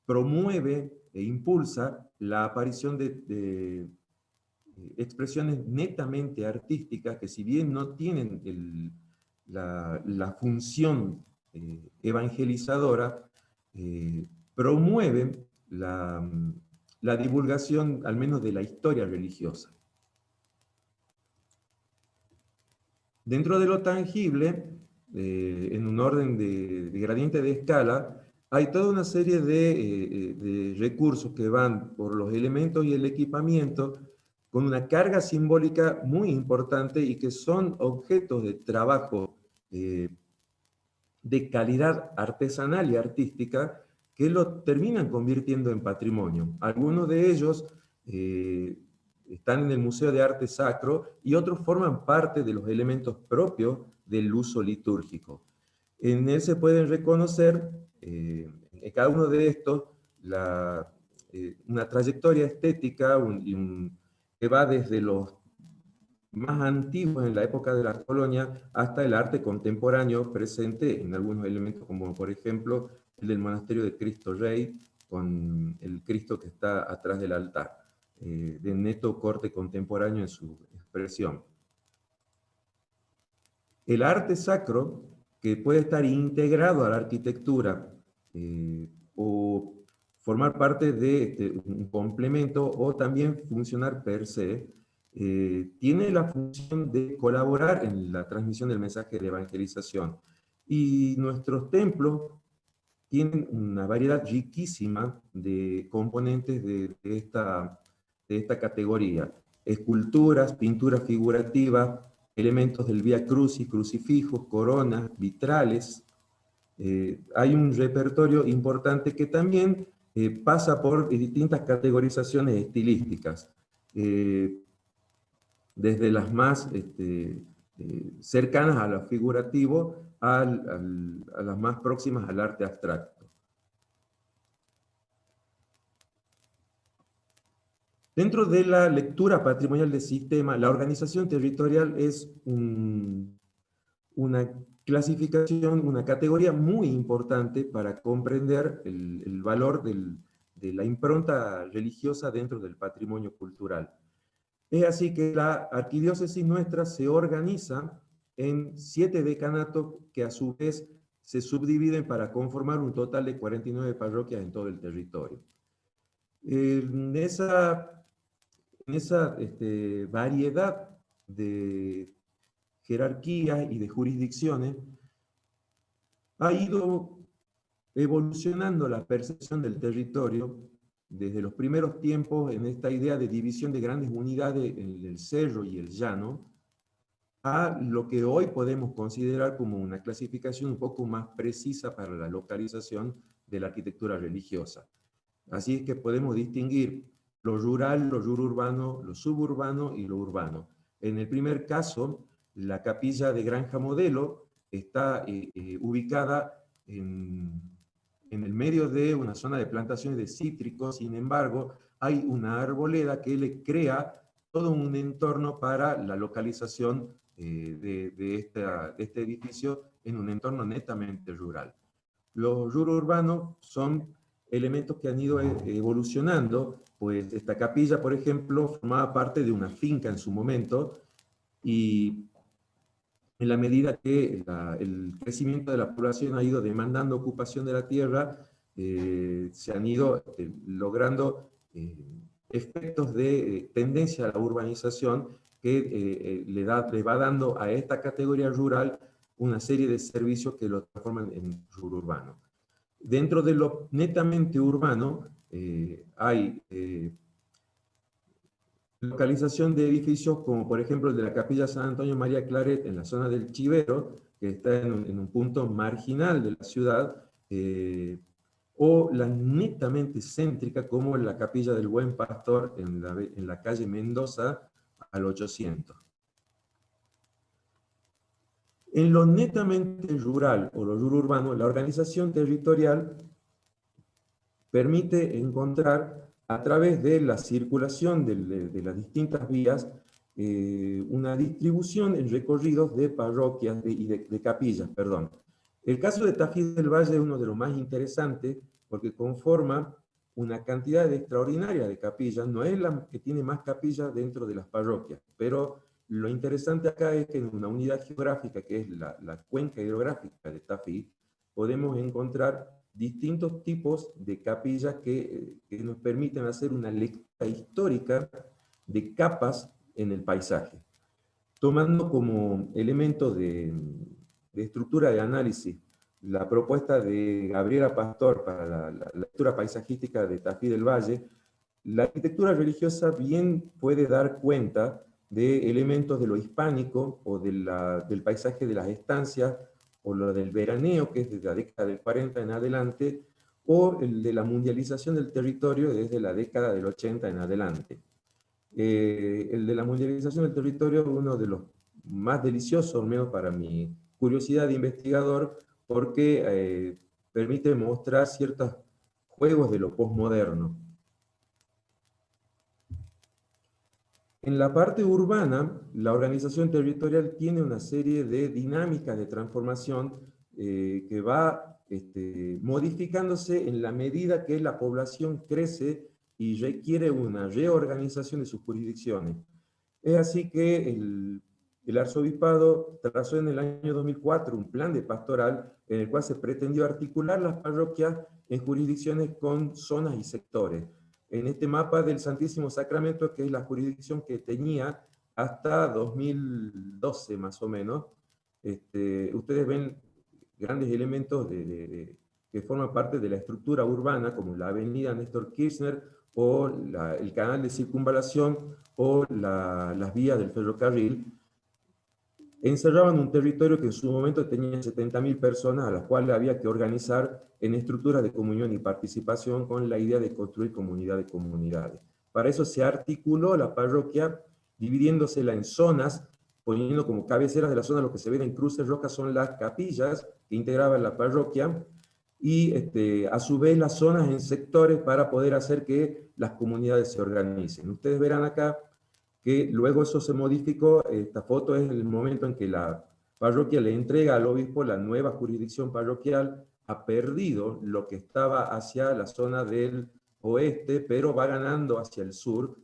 Speaker 6: promueve e impulsa la aparición de expresiones netamente artísticas que, si bien no tienen la función evangelizadora, promueven la divulgación, al menos de la historia religiosa. Dentro de lo tangible, en un orden de gradiente de escala, hay toda una serie de recursos que van por los elementos y el equipamiento con una carga simbólica muy importante y que son objetos de trabajo de calidad artesanal y artística que lo terminan convirtiendo en patrimonio. Algunos de ellos están en el Museo de Arte Sacro y otros forman parte de los elementos propios del uso litúrgico. En él se pueden reconocer, en cada uno de estos, una trayectoria estética que va desde los más antiguos en la época de la colonia hasta el arte contemporáneo presente en algunos elementos, como por ejemplo el del monasterio de Cristo Rey, con el Cristo que está atrás del altar, de neto corte contemporáneo en su expresión. El arte sacro, que puede estar integrado a la arquitectura o formar parte de un complemento o también funcionar per se, tiene la función de colaborar en la transmisión del mensaje de evangelización. Y nuestros templos tienen una variedad riquísima de componentes de esta categoría. Esculturas, pinturas figurativas, elementos del Vía Crucis, crucifijos, coronas, vitrales. Hay un repertorio importante que también pasa por distintas categorizaciones estilísticas. Desde las más cercanas a lo figurativo a las más próximas al arte abstracto. Dentro de la lectura patrimonial del sistema, la organización territorial es una clasificación, una categoría muy importante para comprender el valor de la impronta religiosa dentro del patrimonio cultural. Es así que la arquidiócesis nuestra se organiza en 7 decanatos que a su vez se subdividen para conformar un total de 49 parroquias en todo el territorio. En esa variedad de jerarquías y de jurisdicciones ha ido evolucionando la percepción del territorio desde los primeros tiempos en esta idea de división de grandes unidades en el cerro y el llano, a lo que hoy podemos considerar como una clasificación un poco más precisa para la localización de la arquitectura religiosa. Así es que podemos distinguir lo rural, lo rururbano, lo suburbano y lo urbano. En el primer caso, la capilla de Granja Modelo está ubicada en el medio de una zona de plantaciones de cítricos. Sin embargo, hay una arboleda que le crea todo un entorno para la localización de este edificio en un entorno netamente rural. Los rururbanos son elementos que han ido evolucionando, pues esta capilla, por ejemplo, formaba parte de una finca en su momento, y en la medida que el crecimiento de la población ha ido demandando ocupación de la tierra, se han ido logrando efectos de tendencia a la urbanización que le va dando a esta categoría rural una serie de servicios que lo transforman en rururbano. Dentro de lo netamente urbano hay localización de edificios como por ejemplo el de la Capilla San Antonio María Claret en la zona del Chivero, que está en un punto marginal de la ciudad, o la netamente céntrica como la Capilla del Buen Pastor en la calle Mendoza al 800. En lo netamente rural o lo urbano, la organización territorial permite encontrar a través de la circulación de las distintas vías una distribución en recorridos de parroquias y de capillas, perdón. El caso de Tafí del Valle es uno de los más interesantes porque conforma una cantidad extraordinaria de capillas, no es la que tiene más capillas dentro de las parroquias, pero lo interesante acá es que en una unidad geográfica que es la cuenca hidrográfica de Tafí, podemos encontrar distintos tipos de capillas que nos permiten hacer una lectura histórica de capas en el paisaje, tomando como elemento de estructura de análisis la propuesta de Gabriela Pastor para la lectura paisajística de Tafí del Valle. La arquitectura religiosa bien puede dar cuenta de elementos de lo hispánico o del paisaje de las estancias, o lo del veraneo, que es desde la década del 40 en adelante, o el de la mundialización del territorio desde la década del 80 en adelante. El de la mundialización del territorio es uno de los más deliciosos, al menos para mi curiosidad de investigador, porque permite mostrar ciertos juegos de lo posmoderno. En la parte urbana, la organización territorial tiene una serie de dinámicas de transformación que va modificándose en la medida que la población crece y requiere una reorganización de sus jurisdicciones. Es así que el arzobispado trazó en el año 2004 un plan de pastoral en el cual se pretendió articular las parroquias en jurisdicciones con zonas y sectores. En este mapa del Santísimo Sacramento, que es la jurisdicción que tenía hasta 2012 más o menos, ustedes ven grandes elementos que forman parte de la estructura urbana, como la avenida Néstor Kirchner, o el canal de circunvalación, o las vías del ferrocarril, encerraban un territorio que en su momento tenía 70.000 personas, a las cuales había que organizar en estructuras de comunión y participación con la idea de construir comunidad de comunidades. Para eso se articuló la parroquia, dividiéndosela en zonas, poniendo como cabeceras de la zona lo que se ven en cruces rojas son las capillas que integraban la parroquia, y a su vez las zonas en sectores para poder hacer que las comunidades se organicen. Ustedes verán acá que luego eso se modificó. Esta foto es el momento en que la parroquia le entrega al obispo la nueva jurisdicción parroquial, ha perdido lo que estaba hacia la zona del oeste, pero va ganando hacia el sur,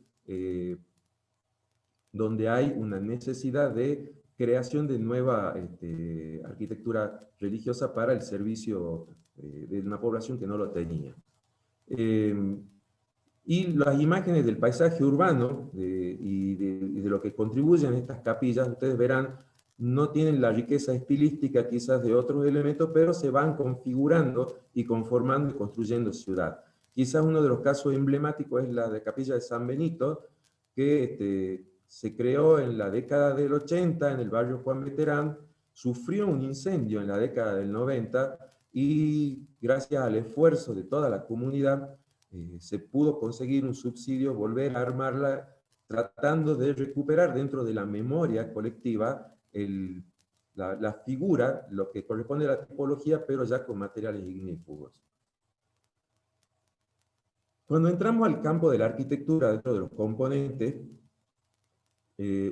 Speaker 6: donde hay una necesidad de creación de nueva arquitectura religiosa para el servicio de una población que no lo tenía. Y las imágenes del paisaje urbano y de lo que contribuyen estas capillas, ustedes verán, no tienen la riqueza estilística quizás de otros elementos, pero se van configurando y conformando y construyendo ciudad. Quizás uno de los casos emblemáticos es la de Capilla de San Benito, que se creó en la década del 80 en el barrio Juan Veterán, sufrió un incendio en la década del 90 y gracias al esfuerzo de toda la comunidad se pudo conseguir un subsidio, volver a armarla, tratando de recuperar dentro de la memoria colectiva la figura, lo que corresponde a la tipología, pero ya con materiales ignífugos. Cuando entramos al campo de la arquitectura dentro de los componentes,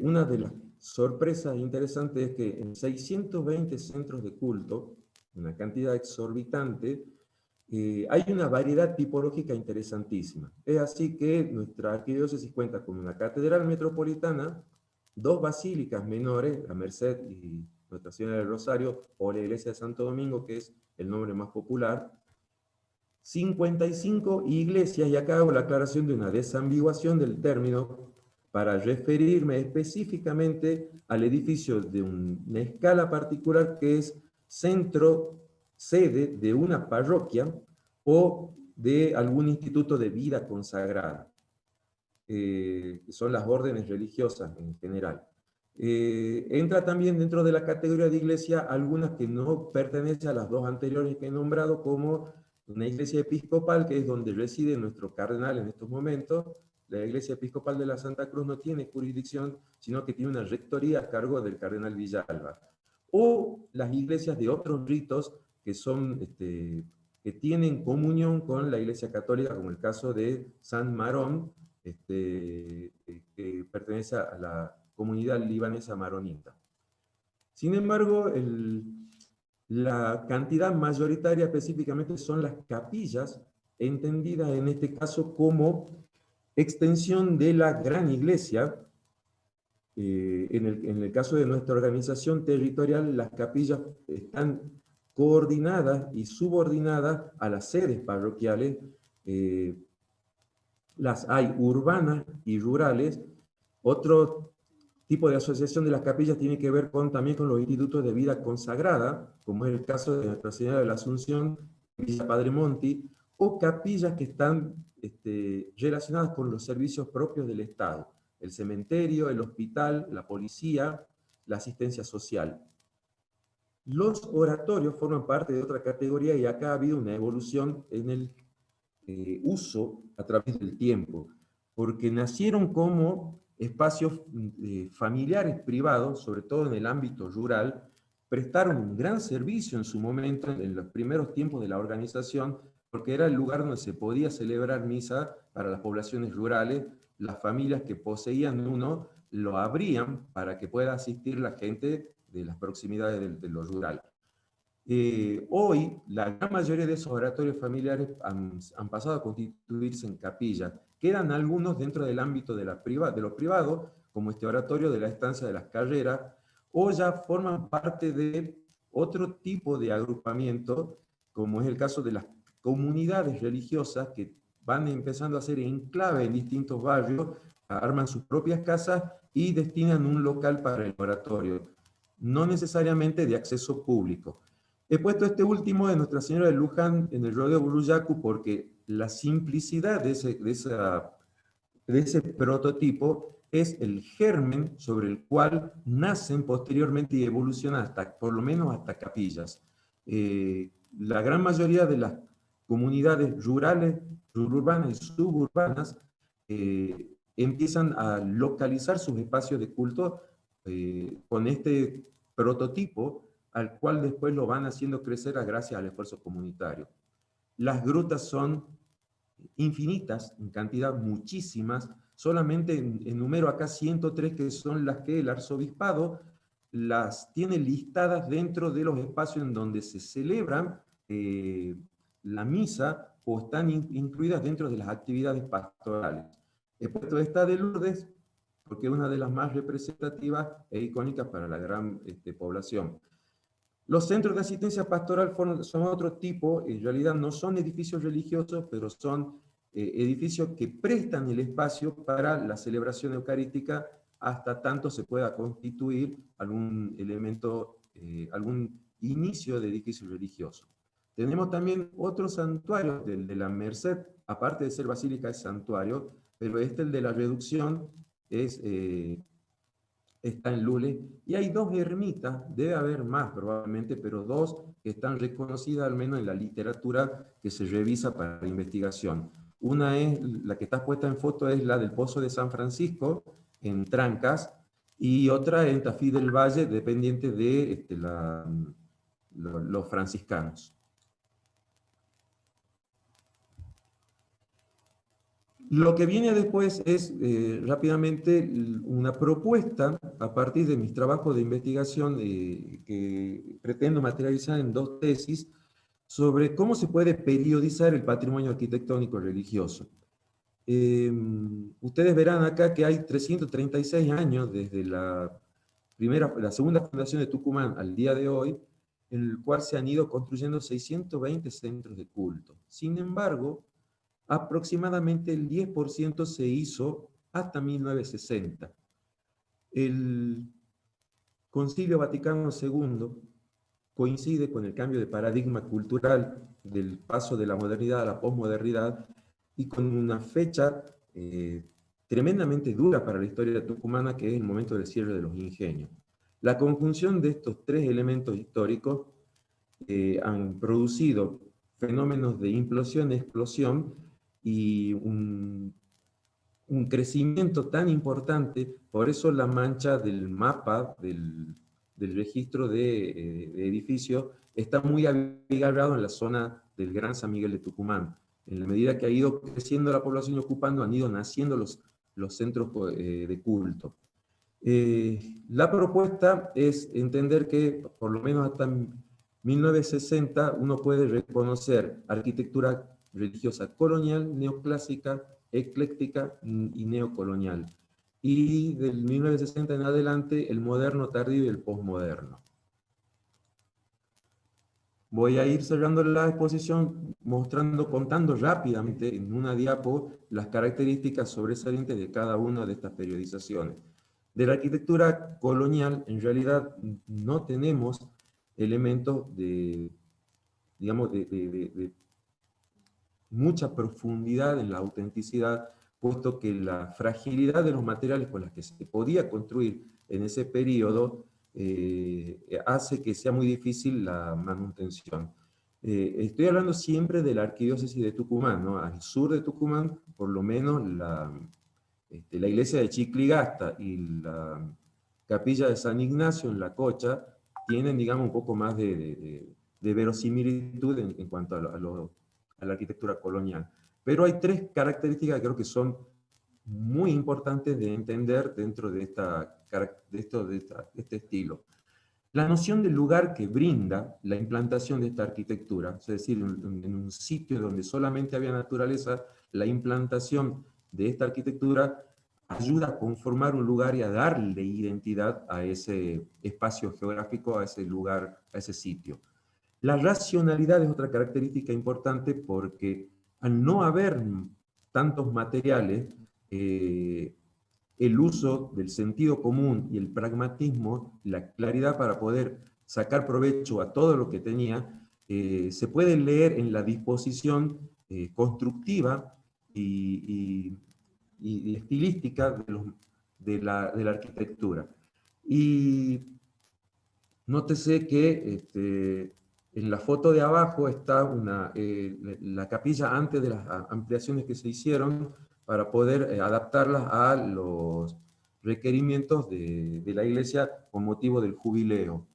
Speaker 6: una de las sorpresas interesantes es que en 620 centros de culto, una cantidad exorbitante, hay una variedad tipológica interesantísima. Es así que nuestra arquidiócesis cuenta con una catedral metropolitana, 2 basílicas menores, la Merced y Nuestra Señora del Rosario, o la Iglesia de Santo Domingo, que es el nombre más popular, 55 iglesias, y acá hago la aclaración de una desambiguación del término para referirme específicamente al edificio de una escala particular que es centro, sede de una parroquia o de algún instituto de vida consagrada, que son las órdenes religiosas en general. Entra también dentro de la categoría de iglesia algunas que no pertenecen a las 2 anteriores que he nombrado, como una iglesia episcopal, que es donde reside nuestro cardenal en estos momentos. La iglesia episcopal de la Santa Cruz no tiene jurisdicción, sino que tiene una rectoría a cargo del cardenal Villalba. o las iglesias de otros ritos que son, que tienen comunión con la Iglesia Católica, como el caso de San Marón, que pertenece a la comunidad libanesa maronita. Sin embargo, la cantidad mayoritaria específicamente son las capillas, entendidas en este caso como extensión de la gran iglesia. En el caso de nuestra organización territorial, las capillas están coordinadas y subordinadas a las sedes parroquiales. Las hay urbanas y rurales. Otro tipo de asociación de las capillas tiene que ver también con los institutos de vida consagrada, como es el caso de Nuestra Señora de la Asunción, Villa Padre Monti, o capillas que están relacionadas con los servicios propios del Estado, el cementerio, el hospital, la policía, la asistencia social. Los oratorios forman parte de otra categoría y acá ha habido una evolución en el uso a través del tiempo, porque nacieron como espacios familiares privados, sobre todo en el ámbito rural, prestaron un gran servicio en su momento, en los primeros tiempos de la organización, porque era el lugar donde se podía celebrar misa para las poblaciones rurales. Las familias que poseían uno lo abrían para que pueda asistir la gente de las proximidades de lo rural. Hoy, la gran mayoría de esos oratorios familiares han pasado a constituirse en capillas. Quedan algunos dentro del ámbito de lo privado, como este oratorio de la Estancia de las Carreras, o ya forman parte de otro tipo de agrupamiento, como es el caso de las comunidades religiosas que van empezando a hacer enclave en distintos barrios, arman sus propias casas y destinan un local para el oratorio, no necesariamente de acceso público. He puesto este último de Nuestra Señora de Luján en el rodeo Burruyacu porque la simplicidad de ese prototipo es el germen sobre el cual nacen posteriormente y evolucionan hasta, por lo menos hasta capillas. La gran mayoría de las comunidades rurales, urbanas y suburbanas empiezan a localizar sus espacios de culto con este prototipo, al cual después lo van haciendo crecer gracias al esfuerzo comunitario. Las grutas son infinitas, en cantidad muchísimas, solamente enumero acá 103 que son las que el arzobispado las tiene listadas dentro de los espacios en donde se celebran la misa o están incluidas dentro de las actividades pastorales. He puesto esta de Lourdes porque es una de las más representativas e icónicas para la gran población. Los centros de asistencia pastoral son otro tipo, en realidad no son edificios religiosos, pero son edificios que prestan el espacio para la celebración eucarística hasta tanto se pueda constituir algún elemento, algún inicio de edificio religioso. Tenemos también otro santuario, el de la Merced, aparte de ser basílica es santuario, pero el de la Reducción está en Lule, y hay dos ermitas, debe haber más probablemente, pero dos que están reconocidas al menos en la literatura que se revisa para la investigación. Una es, la que está puesta en foto, es la del Pozo de San Francisco, en Trancas, y otra en Tafí del Valle, dependiente de los franciscanos. Lo que viene después es rápidamente una propuesta a partir de mis trabajos de investigación que pretendo materializar en dos tesis sobre cómo se puede periodizar el patrimonio arquitectónico religioso. Ustedes verán acá que hay 336 años desde la segunda fundación de Tucumán al día de hoy, en el cual se han ido construyendo 620 centros de culto. Sin embargo, aproximadamente el 10% se hizo hasta 1960. El Concilio Vaticano II coincide con el cambio de paradigma cultural del paso de la modernidad a la posmodernidad y con una fecha tremendamente dura para la historia tucumana, que es el momento del cierre de los ingenios. La conjunción de estos tres elementos históricos han producido fenómenos de implosión y explosión y un crecimiento tan importante. Por eso la mancha del mapa del registro de edificios está muy abigarrado en la zona del Gran San Miguel de Tucumán. En la medida que ha ido creciendo la población y ocupando, han ido naciendo los centros de culto. La propuesta es entender que, por lo menos hasta 1960, uno puede reconocer arquitectura religiosa colonial, neoclásica, ecléctica y neocolonial. Y del 1960 en adelante, el moderno tardío y el posmoderno. Voy a ir cerrando la exposición contando rápidamente en una diapo las características sobresalientes de cada una de estas periodizaciones. De la arquitectura colonial, en realidad, no tenemos elementos de, digamos, de mucha profundidad en la autenticidad, puesto que la fragilidad de los materiales con los que se podía construir en ese periodo hace que sea muy difícil la manutención. Estoy hablando siempre de la arquidiócesis de Tucumán, ¿no? Al sur de Tucumán, por lo menos la iglesia de Chicligasta y la capilla de San Ignacio en La Cocha tienen, digamos, un poco más de verosimilitud en cuanto a la arquitectura colonial. Pero hay tres características que creo que son muy importantes de entender dentro de este estilo. La noción del lugar que brinda la implantación de esta arquitectura, es decir, en un sitio donde solamente había naturaleza, la implantación de esta arquitectura ayuda a conformar un lugar y a darle identidad a ese espacio geográfico, a ese lugar, a ese sitio. La racionalidad es otra característica importante porque al no haber tantos materiales, el uso del sentido común y el pragmatismo, la claridad para poder sacar provecho a todo lo que tenía, se puede leer en la disposición constructiva y estilística de la arquitectura. Y nótese que en la foto de abajo está la capilla antes de las ampliaciones que se hicieron para poder adaptarlas a los requerimientos de la iglesia con motivo del jubileo.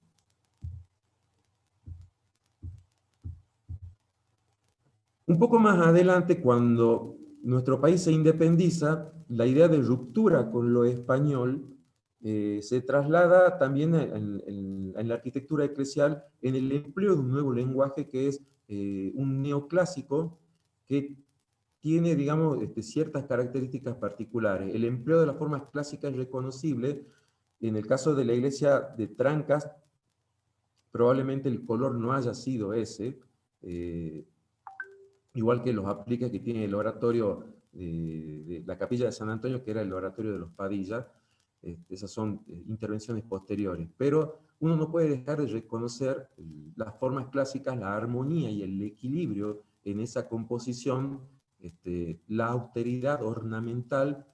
Speaker 6: Un poco más adelante, cuando nuestro país se independiza, la idea de ruptura con lo español se traslada también en la arquitectura eclesial en el empleo de un nuevo lenguaje que es un neoclásico que tiene, digamos, ciertas características particulares. El empleo de las formas clásicas es reconocible. En el caso de la iglesia de Trancas, probablemente el color no haya sido ese, igual que los apliques que tiene el oratorio de la capilla de San Antonio, que era el oratorio de los Padilla. Esas son intervenciones posteriores. Pero uno no puede dejar de reconocer las formas clásicas, la armonía y el equilibrio en esa composición, la austeridad ornamental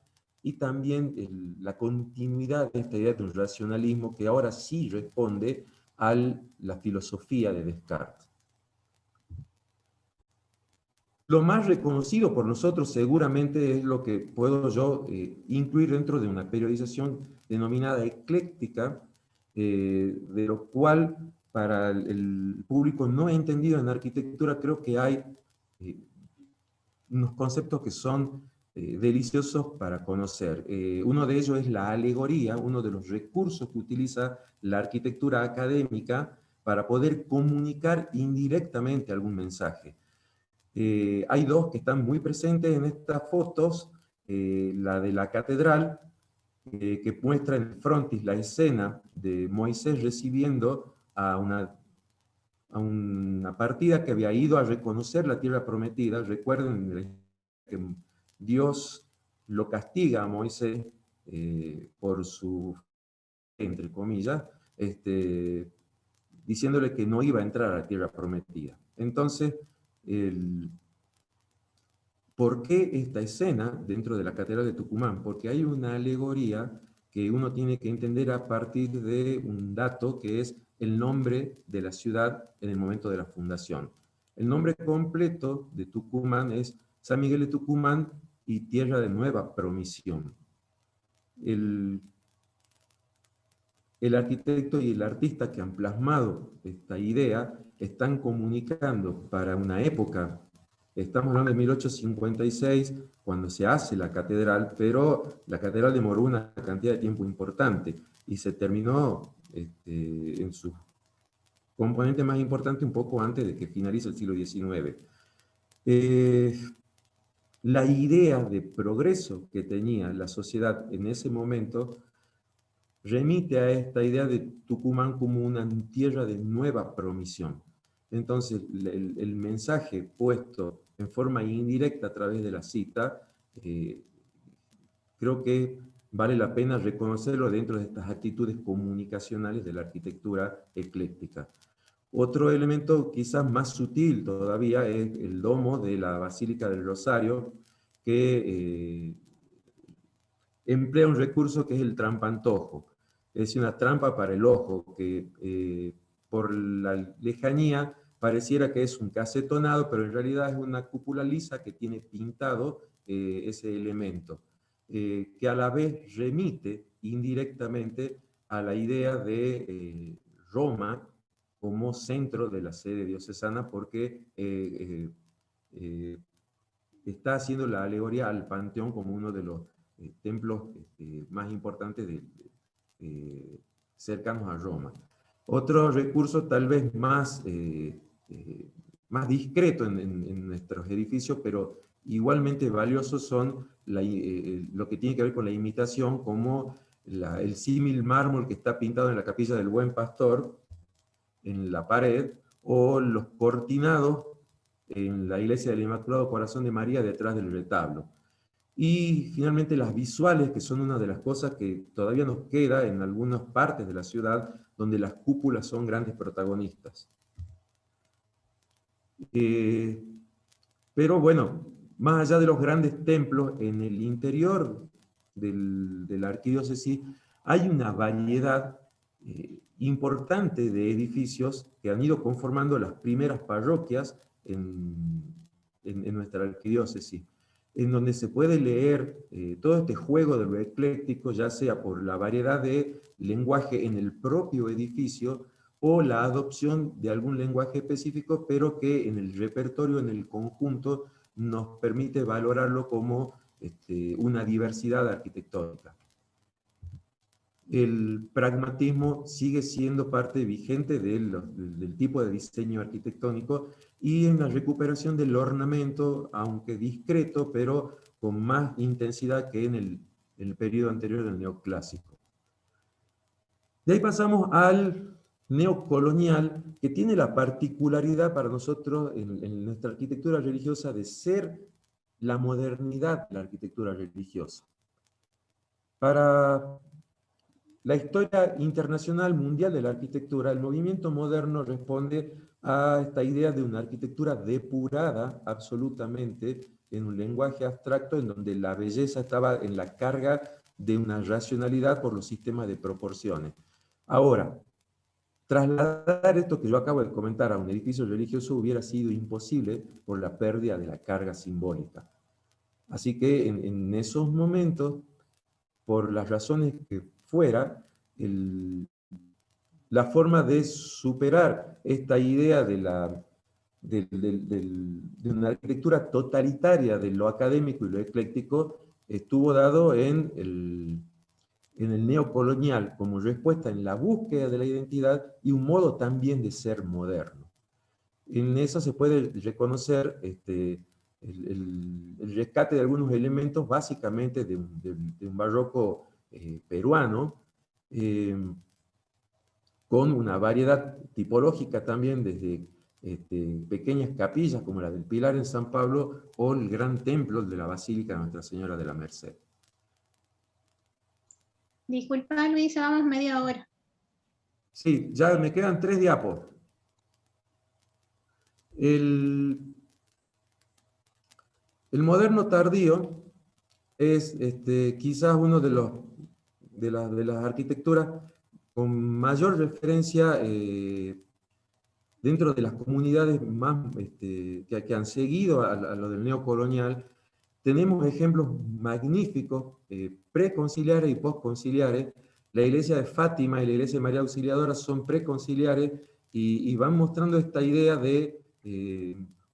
Speaker 6: y también la continuidad de esta idea de un racionalismo que ahora sí responde a la filosofía de Descartes. Lo más reconocido por nosotros seguramente es lo que puedo yo incluir dentro de una periodización denominada ecléctica, de lo cual para el público no entendido en arquitectura creo que hay unos conceptos que son deliciosos para conocer. Uno de ellos es la alegoría, uno de los recursos que utiliza la arquitectura académica para poder comunicar indirectamente algún mensaje. Hay dos que están muy presentes en estas fotos, la de la catedral, que muestra en el frontis la escena de Moisés recibiendo a una partida que había ido a reconocer la tierra prometida. Recuerden que Dios lo castiga a Moisés por su, entre comillas, diciéndole que no iba a entrar a la tierra prometida. Entonces, ¿por qué esta escena dentro de la Catedral de Tucumán? Porque hay una alegoría que uno tiene que entender a partir de un dato que es el nombre de la ciudad en el momento de la fundación. El nombre completo de Tucumán es San Miguel de Tucumán y Tierra de Nueva Promisión. El el arquitecto y el artista que han plasmado esta idea están comunicando para una época. Estamos hablando de 1856, cuando se hace la catedral, pero la catedral demoró una cantidad de tiempo importante y se terminó en su componente más importante un poco antes de que finalice el siglo XIX. La idea de progreso que tenía la sociedad en ese momento remite a esta idea de Tucumán como una tierra de nueva promisión. Entonces, el mensaje puesto en forma indirecta a través de la cita, creo que vale la pena reconocerlo dentro de estas actitudes comunicacionales de la arquitectura ecléctica. Otro elemento quizás más sutil todavía es el domo de la Basílica del Rosario, que emplea un recurso que es el trampantojo. Es una trampa para el ojo, que por la lejanía pareciera que es un casetonado, pero en realidad es una cúpula lisa que tiene pintado ese elemento, que a la vez remite indirectamente a la idea de Roma como centro de la sede diocesana, porque está haciendo la alegoría al Panteón como uno de los templos más importantes cercanos a Roma. Otro recurso tal vez más discreto en nuestros edificios, pero igualmente valiosos, son lo que tiene que ver con la imitación, como el símil mármol que está pintado en la capilla del Buen Pastor, en la pared, o los cortinados en la iglesia del Inmaculado Corazón de María detrás del retablo. Y finalmente las visuales, que son una de las cosas que todavía nos queda en algunas partes de la ciudad, donde las cúpulas son grandes protagonistas. Pero bueno, más allá de los grandes templos, en el interior de la arquidiócesis hay una variedad importante de edificios que han ido conformando las primeras parroquias en nuestra arquidiócesis, en donde se puede leer todo este juego de lo ecléctico, ya sea por la variedad de lenguaje en el propio edificio o la adopción de algún lenguaje específico, pero que en el repertorio, en el conjunto, nos permite valorarlo como una diversidad arquitectónica. El pragmatismo sigue siendo parte vigente del tipo de diseño arquitectónico, y en la recuperación del ornamento, aunque discreto, pero con más intensidad que en el periodo anterior del neoclásico. De ahí pasamos al neocolonial, que tiene la particularidad para nosotros en nuestra arquitectura religiosa de ser la modernidad de la arquitectura religiosa. Para la historia internacional mundial de la arquitectura, el movimiento moderno responde a esta idea de una arquitectura depurada absolutamente en un lenguaje abstracto, en donde la belleza estaba en la carga de una racionalidad por los sistemas de proporciones. Ahora, trasladar esto que yo acabo de comentar a un edificio religioso hubiera sido imposible por la pérdida de la carga simbólica. Así que en esos momentos, por las razones que fuera, la forma de superar esta idea de una arquitectura totalitaria de lo académico y lo ecléctico estuvo dado en el neocolonial, como respuesta en la búsqueda de la identidad y un modo también de ser moderno. En eso se puede reconocer el rescate de algunos elementos, básicamente de un barroco peruano, con una variedad tipológica también, desde pequeñas capillas como la del Pilar en San Pablo, o el gran templo de la Basílica de Nuestra Señora de la Merced.
Speaker 1: Disculpa, Luis, vamos media hora.
Speaker 6: Sí, ya me quedan 3 diapos. El moderno tardío es quizás uno de las arquitecturas con mayor referencia dentro de las comunidades más que han seguido a lo del neocolonial. Tenemos ejemplos magníficos, preconciliares y postconciliares, La iglesia de Fátima y la iglesia de María Auxiliadora son preconciliares y van mostrando esta idea de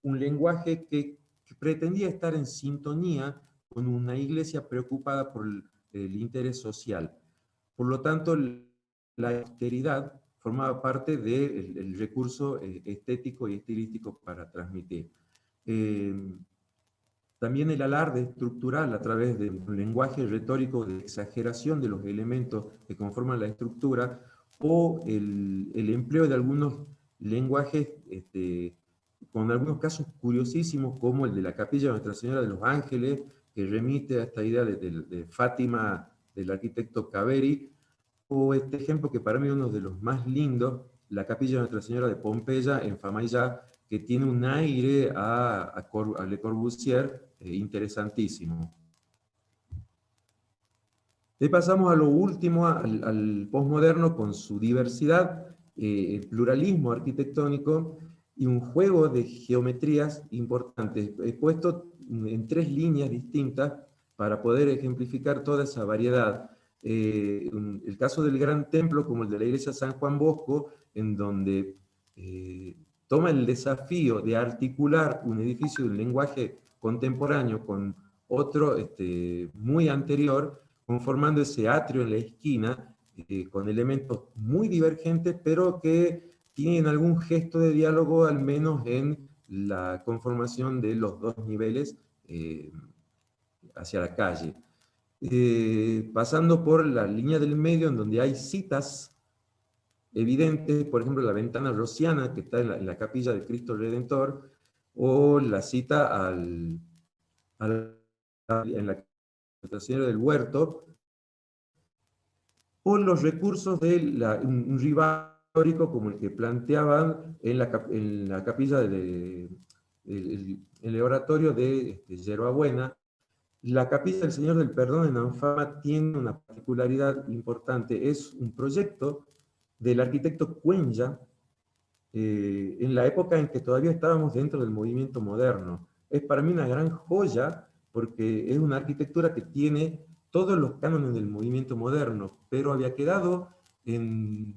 Speaker 6: un lenguaje que pretendía estar en sintonía con una iglesia preocupada por el interés social. Por lo tanto, la austeridad formaba parte del recurso estético y estilístico para transmitir. También el alarde estructural a través de un lenguaje retórico de exageración de los elementos que conforman la estructura, o el empleo de algunos lenguajes con algunos casos curiosísimos, como el de la capilla de Nuestra Señora de los Ángeles, que remite a esta idea de Fátima del arquitecto Caveri, o este ejemplo que para mí es uno de los más lindos, la capilla de Nuestra Señora de Pompeya en Famaillá, que tiene un aire a Le Corbusier interesantísimo. Y pasamos a lo último, al posmoderno, con su diversidad, el pluralismo arquitectónico y un juego de geometrías importantes, puesto en 3 líneas distintas para poder ejemplificar toda esa variedad. El caso del Gran Templo, como el de la iglesia San Juan Bosco, en donde toma el desafío de articular un edificio de un lenguaje contemporáneo con otro muy anterior, conformando ese atrio en la esquina, con elementos muy divergentes, pero que tienen algún gesto de diálogo, al menos en la conformación de los 2 niveles hacia la calle. Pasando por la línea del medio, en donde hay citas evidentes, por ejemplo, la ventana rociana que está en la capilla de Cristo Redentor, o la cita en la Nuestra Señora del Huerto, o los recursos de un rival histórico como el que planteaban en la capilla en el oratorio de Yerbabuena. La capilla del Señor del Perdón en Anfama tiene una particularidad importante. Es un proyecto del arquitecto Cuenya, en la época en que todavía estábamos dentro del movimiento moderno. Es para mí una gran joya, porque es una arquitectura que tiene todos los cánones del movimiento moderno, pero había quedado en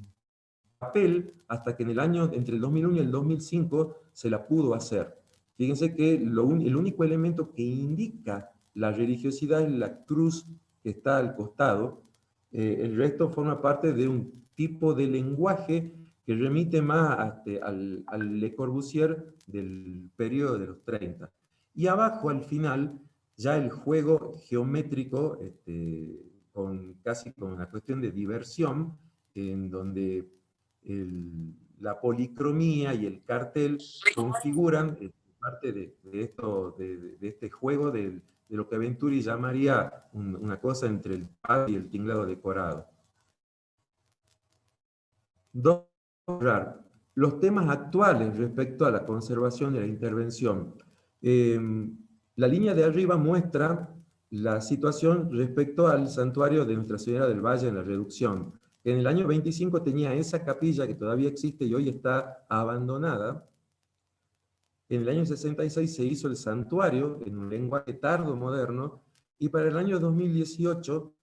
Speaker 6: papel hasta que entre el 2001 y el 2005 se la pudo hacer. Fíjense que el único elemento que indica la religiosidad es la cruz que está al costado. El resto forma parte de un tipo de lenguaje que remite más al Le Corbusier del periodo de los 30. Y abajo, al final, ya el juego geométrico, casi con una cuestión de diversión, en donde la policromía y el cartel configuran parte de este juego de lo que Venturi llamaría una cosa entre el pad y el tinglado decorado. Los temas actuales respecto a la conservación y la intervención. La línea de arriba muestra la situación respecto al santuario de Nuestra Señora del Valle en la reducción. En el año 25 tenía esa capilla que todavía existe y hoy está abandonada. En el año 66 se hizo el santuario en un lenguaje tardo moderno, y para el año 2018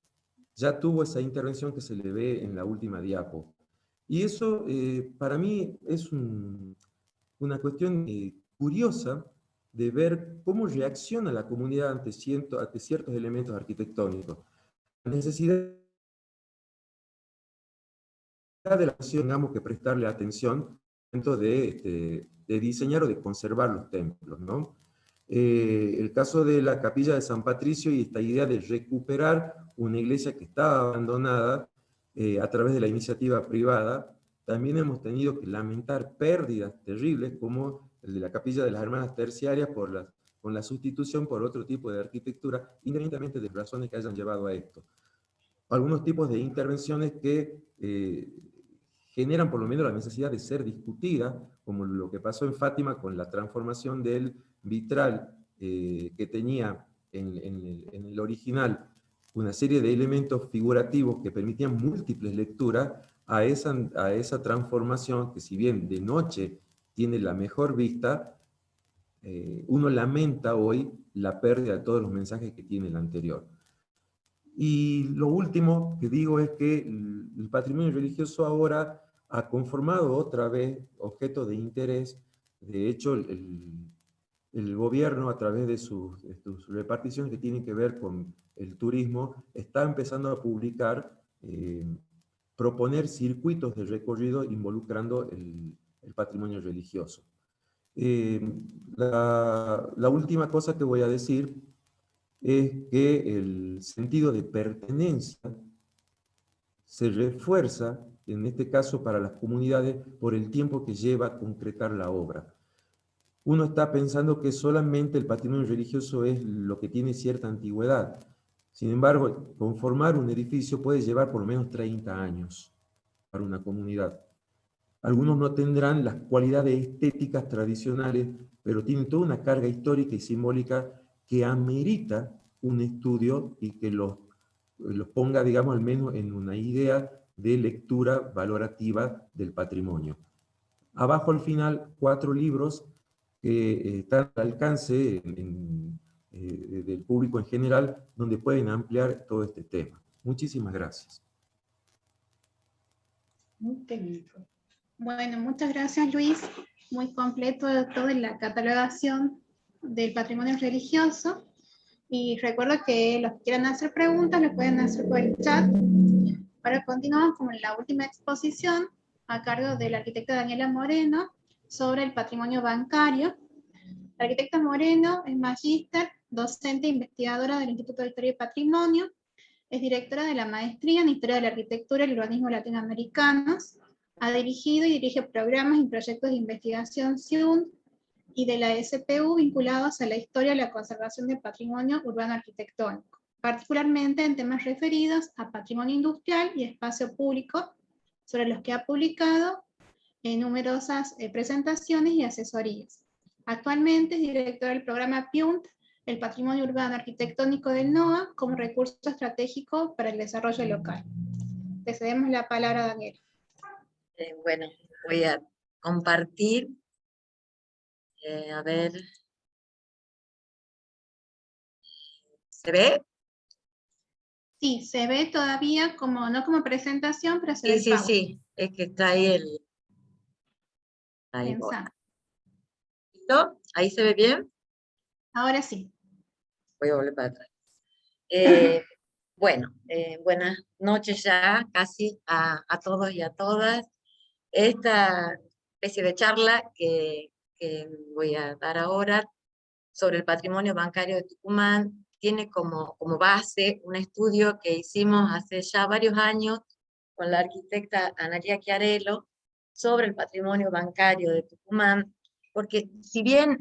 Speaker 6: ya tuvo esa intervención que se le ve en la última diapo. Y eso para mí es una cuestión curiosa de ver cómo reacciona la comunidad ante ciertos elementos arquitectónicos. La necesidad de la acción, tengamos que prestarle atención dentro de diseñar o de conservar los templos, ¿no? El caso de la capilla de San Patricio y esta idea de recuperar una iglesia que estaba abandonada a través de la iniciativa privada. También hemos tenido que lamentar pérdidas terribles, como el de la capilla de las Hermanas Terciarias, con la sustitución por otro tipo de arquitectura, independientemente de razones que hayan llevado a esto. Algunos tipos de intervenciones que generan por lo menos la necesidad de ser discutidas, como lo que pasó en Fátima con la transformación del vitral que tenía en el original una serie de elementos figurativos que permitían múltiples lecturas, a esa transformación que, si bien de noche tiene la mejor vista, uno lamenta hoy la pérdida de todos los mensajes que tiene el anterior. Y lo último que digo es que el patrimonio religioso ahora ha conformado otra vez objeto de interés. De hecho, el gobierno, a través de sus reparticiones que tienen que ver con el turismo, está empezando a publicar, proponer circuitos de recorrido involucrando el patrimonio religioso. La última cosa que voy a decir es que el sentido de pertenencia se refuerza, en este caso para las comunidades, por el tiempo que lleva a concretar la obra. Uno está pensando que solamente el patrimonio religioso es lo que tiene cierta antigüedad. Sin embargo, conformar un edificio puede llevar por lo menos 30 años para una comunidad. Algunos no tendrán las cualidades estéticas tradicionales, pero tienen toda una carga histórica y simbólica que amerita un estudio y que los ponga, digamos, al menos en una idea de lectura valorativa del patrimonio. Abajo al final, 4 libros que están al alcance del público en general, donde pueden ampliar todo este tema. Muchísimas gracias.
Speaker 2: Muy técnico.
Speaker 1: Bueno, muchas gracias, Luis. Muy completo toda la catalogación del patrimonio religioso. Y recuerdo que los que quieran hacer preguntas lo pueden hacer por el chat. Ahora continuamos con la última exposición a cargo de la arquitecta Daniela Moreno sobre el patrimonio bancario. La arquitecta Moreno es magíster, docente e investigadora del Instituto de Historia y Patrimonio, es directora de la maestría en Historia de la Arquitectura y el Urbanismo Latinoamericanos, ha dirigido y dirige programas y proyectos de investigación CIUN y de la SPU vinculados a la historia y la conservación del patrimonio urbano arquitectónico, particularmente en temas referidos a patrimonio industrial y espacio público, sobre los que ha publicado en numerosas presentaciones y asesorías. Actualmente es directora del programa PIUNT, el patrimonio urbano arquitectónico del NOA, como recurso estratégico para el desarrollo local. Te cedemos la palabra a Daniela.
Speaker 5: Bueno, voy a compartir. A ver. ¿Se ve?
Speaker 1: Sí, se ve todavía como, no como presentación, pero se ve el
Speaker 5: Sí,
Speaker 1: PowerPoint.
Speaker 5: sí, es que está ahí el... Ahí voy.
Speaker 1: Pensando.
Speaker 5: ¿Listo? ¿Ahí se ve bien?
Speaker 1: Ahora sí.
Speaker 5: Voy a volver para atrás. Bueno, buenas noches ya casi a todos y a todas. Esta especie de charla que voy a dar ahora sobre el patrimonio bancario de Tucumán tiene como base un estudio que hicimos hace ya varios años con la arquitecta Analia Chiarello sobre el patrimonio bancario de Tucumán, porque si bien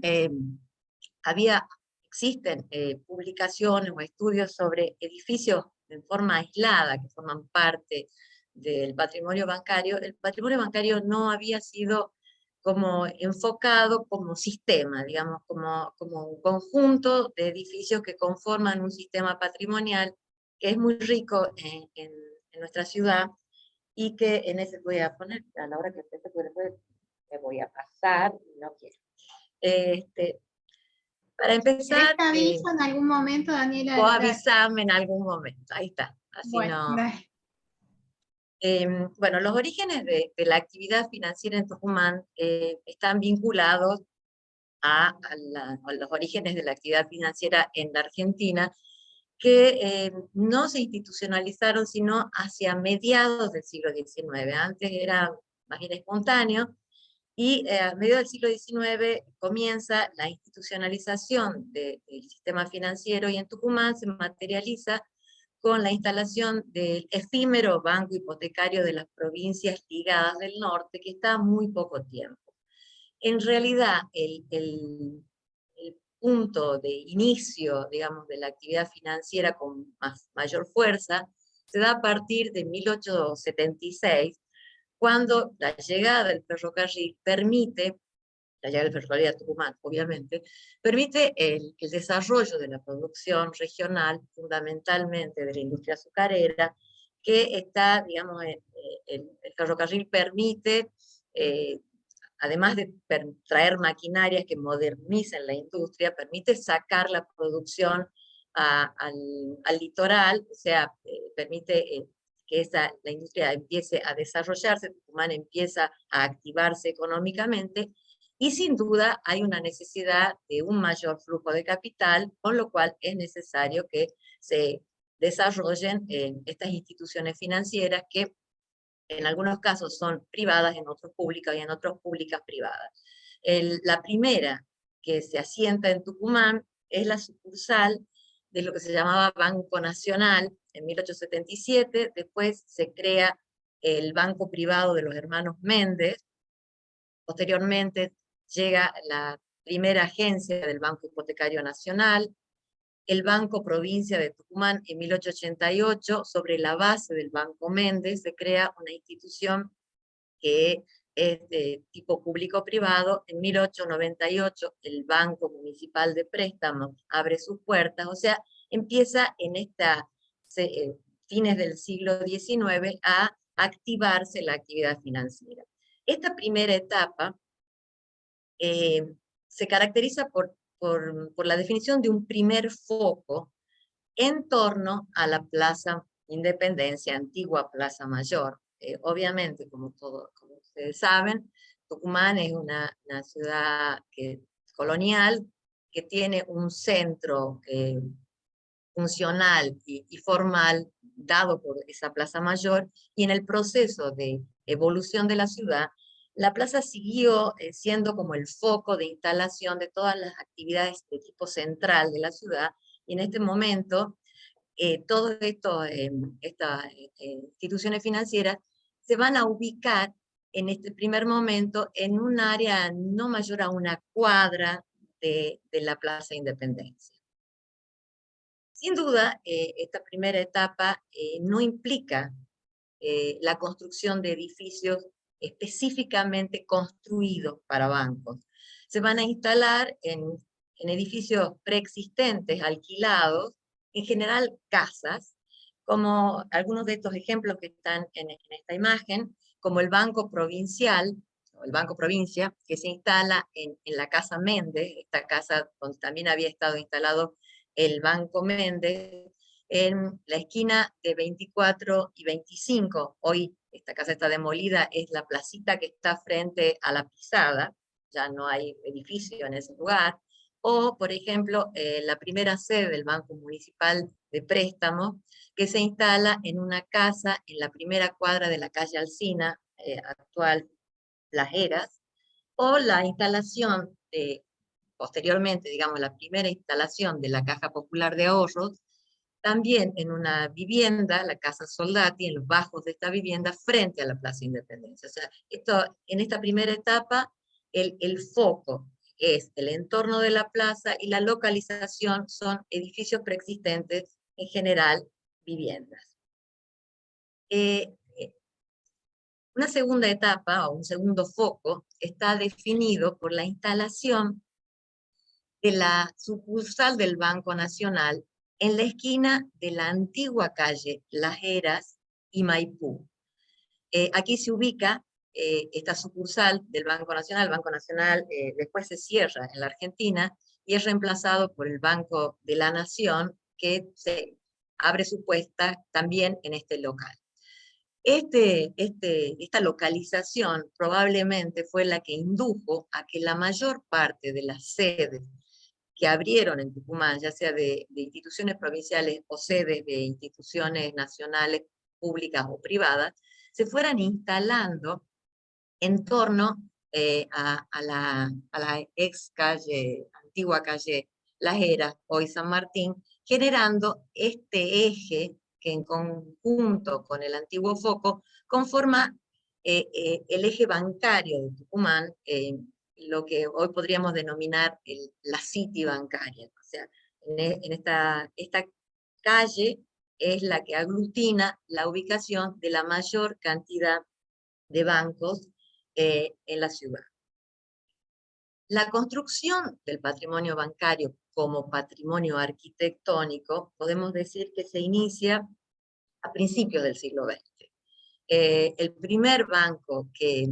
Speaker 5: existen publicaciones o estudios sobre edificios en forma aislada que forman parte del patrimonio bancario, el patrimonio bancario no había sido como enfocado como sistema, digamos, como un conjunto de edificios que conforman un sistema patrimonial que es muy rico en nuestra ciudad y que en ese voy a poner, a la hora que esté me voy a pasar, no quiero. Para empezar,
Speaker 1: ¿Te aviso en algún momento, Daniela?
Speaker 5: o avísame en algún momento, ahí está, así
Speaker 1: bueno,
Speaker 5: no...
Speaker 1: dale.
Speaker 5: Bueno, los orígenes de la actividad financiera en Tucumán están vinculados a los orígenes de la actividad financiera en la Argentina, que no se institucionalizaron sino hacia mediados del siglo XIX. Antes era más bien espontáneo, y a mediados del siglo XIX comienza la institucionalización del sistema financiero, y en Tucumán se materializa con la instalación del efímero banco hipotecario de las provincias ligadas del norte, que está muy poco tiempo. En realidad, el punto de inicio, digamos, de la actividad financiera con mayor fuerza se da a partir de 1876, cuando la llegada del ferrocarril permite, la llegada del ferrocarril a Tucumán, obviamente, permite el desarrollo de la producción regional, fundamentalmente de la industria azucarera, que está, digamos, el ferrocarril permite, además de traer maquinarias que modernicen la industria, permite sacar la producción al litoral, o sea, permite que la industria empiece a desarrollarse, Tucumán empieza a activarse económicamente, y sin duda hay una necesidad de un mayor flujo de capital, con lo cual es necesario que se desarrollen estas instituciones financieras que en algunos casos son privadas, en otros públicas y en otros públicas privadas. La primera que se asienta en Tucumán es la sucursal de lo que se llamaba Banco Nacional en 1877, después se crea el Banco Privado de los Hermanos Méndez, posteriormente llega la primera agencia del Banco Hipotecario Nacional, el Banco Provincia de Tucumán en 1888, sobre la base del Banco Méndez, se crea una institución que es de tipo público-privado. En 1898 el Banco Municipal de Préstamos abre sus puertas, o sea, empieza en fines del siglo XIX a activarse la actividad financiera. Esta primera etapa se caracteriza por la definición de un primer foco en torno a la Plaza Independencia, antigua Plaza Mayor. Obviamente, como ustedes saben, Tucumán es una ciudad colonial que tiene un centro funcional y formal dado por esa Plaza Mayor, y en el proceso de evolución de la ciudad, la plaza siguió siendo como el foco de instalación de todas las actividades de tipo central de la ciudad, y en este momento todas estas instituciones financieras se van a ubicar en este primer momento en un área no mayor a una cuadra de la Plaza Independencia. Sin duda, esta primera etapa no implica la construcción de edificios específicamente construidos para bancos. Se van a instalar en edificios preexistentes, alquilados, en general casas, como algunos de estos ejemplos que están en esta imagen, como el Banco Provincial, o el Banco Provincia, que se instala en la Casa Méndez, esta casa donde también había estado instalado el Banco Méndez, en la esquina de 24 y 25. Hoy esta casa está demolida, es la placita que está frente a la Pisada, ya no hay edificio en ese lugar. O, por ejemplo, la primera sede del Banco Municipal de Préstamos, que se instala en una casa en la primera cuadra de la calle Alsina, actual Las Heras, o la instalación posteriormente, digamos, la primera instalación de la Caja Popular de Ahorros, también en una vivienda, la Casa Soldati, en los bajos de esta vivienda, frente a la Plaza Independencia. O sea, en esta primera etapa, el foco es el entorno de la plaza, y la localización son edificios preexistentes, en general viviendas. Una segunda etapa, o un segundo foco, está definido por la instalación de la sucursal del Banco Nacional en la esquina de la antigua calle Las Heras y Maipú. Aquí se ubica esta sucursal del Banco Nacional. El Banco Nacional después se cierra en la Argentina y es reemplazado por el Banco de la Nación, que se abre su puesta también en este local. Esta localización probablemente fue la que indujo a que la mayor parte de las sedes que abrieron en Tucumán, ya sea de instituciones provinciales o sedes de instituciones nacionales, públicas o privadas, se fueran instalando en torno a la ex calle, antigua calle Las Heras, hoy San Martín, generando este eje que en conjunto con el antiguo foco conforma el eje bancario de Tucumán, lo que hoy podríamos denominar la City bancaria. O sea, esta calle es la que aglutina la ubicación de la mayor cantidad de bancos en la ciudad. La construcción del patrimonio bancario como patrimonio arquitectónico, podemos decir que se inicia a principios del siglo XX. El primer banco que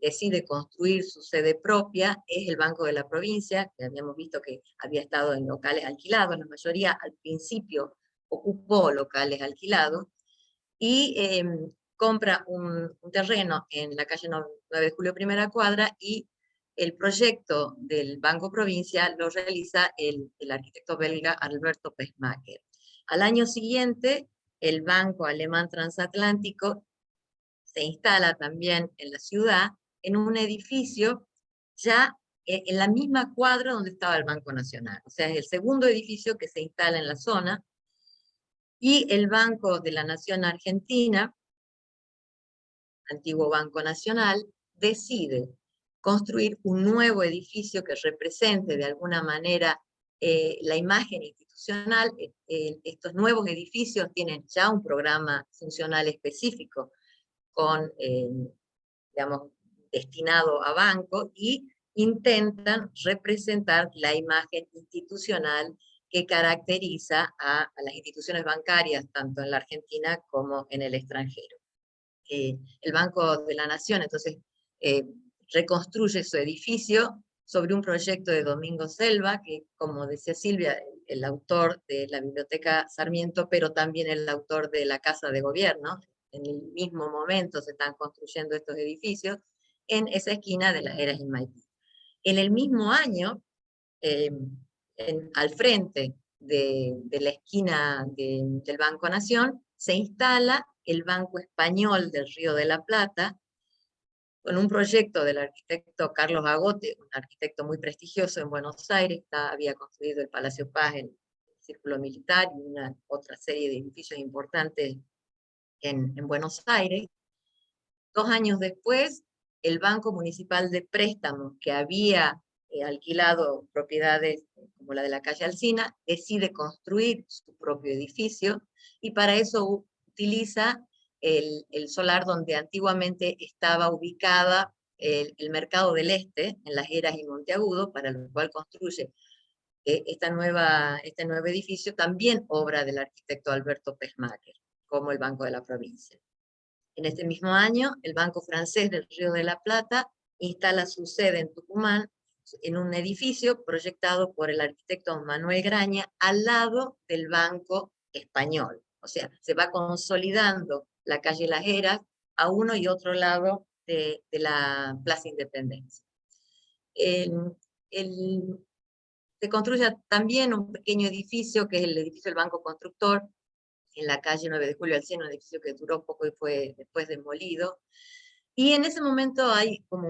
Speaker 5: decide construir su sede propia es el Banco de la Provincia, que habíamos visto que había estado en locales alquilados, la mayoría al principio ocupó locales alquilados, y compra un terreno en la calle 9 de Julio, primera cuadra, y el proyecto del Banco Provincia lo realiza el arquitecto belga Alberto Pesmaker. Al año siguiente, el Banco Alemán Transatlántico se instala también en la ciudad, en un edificio ya en la misma cuadra donde estaba el Banco Nacional. O sea, es el segundo edificio que se instala en la zona, y el Banco de la Nación Argentina, antiguo Banco Nacional, decide construir un nuevo edificio que represente de alguna manera la imagen institucional. Estos nuevos edificios tienen ya un programa funcional específico digamos, destinado a banco, y intentan representar la imagen institucional que caracteriza a las instituciones bancarias, tanto en la Argentina como en el extranjero. El Banco de la Nación, entonces, reconstruye su edificio sobre un proyecto de Domingo Selva, que, como decía Silvia, el autor de la Biblioteca Sarmiento, pero también el autor de la Casa de Gobierno. En el mismo momento se están construyendo estos edificios en esa esquina de Las Heras y Maipú. En el mismo año, al frente de la esquina del Banco Nación, se instala el Banco Español del Río de la Plata, con un proyecto del arquitecto Carlos Agote, un arquitecto muy prestigioso en Buenos Aires. Había construido el Palacio Paz, el Círculo Militar y una otra serie de edificios importantes en Buenos Aires. 2 años después, el Banco Municipal de Préstamos, que había alquilado propiedades como la de la calle Alsina, decide construir su propio edificio, y para eso utiliza el solar donde antiguamente estaba ubicada el Mercado del Este, en Las Heras y Monteagudo, para lo cual construye este nuevo edificio, también obra del arquitecto Alberto Pesmaker, como el Banco de la Provincia. En este mismo año, el Banco Francés del Río de la Plata instala su sede en Tucumán, en un edificio proyectado por el arquitecto Manuel Graña, al lado del Banco Español. O sea, se va consolidando la calle Las Heras a uno y otro lado de la Plaza Independencia. Se construye también un pequeño edificio, que es el edificio del Banco Constructor, en la calle 9 de Julio al 100, un edificio que duró poco y fue después demolido. Y en ese momento hay como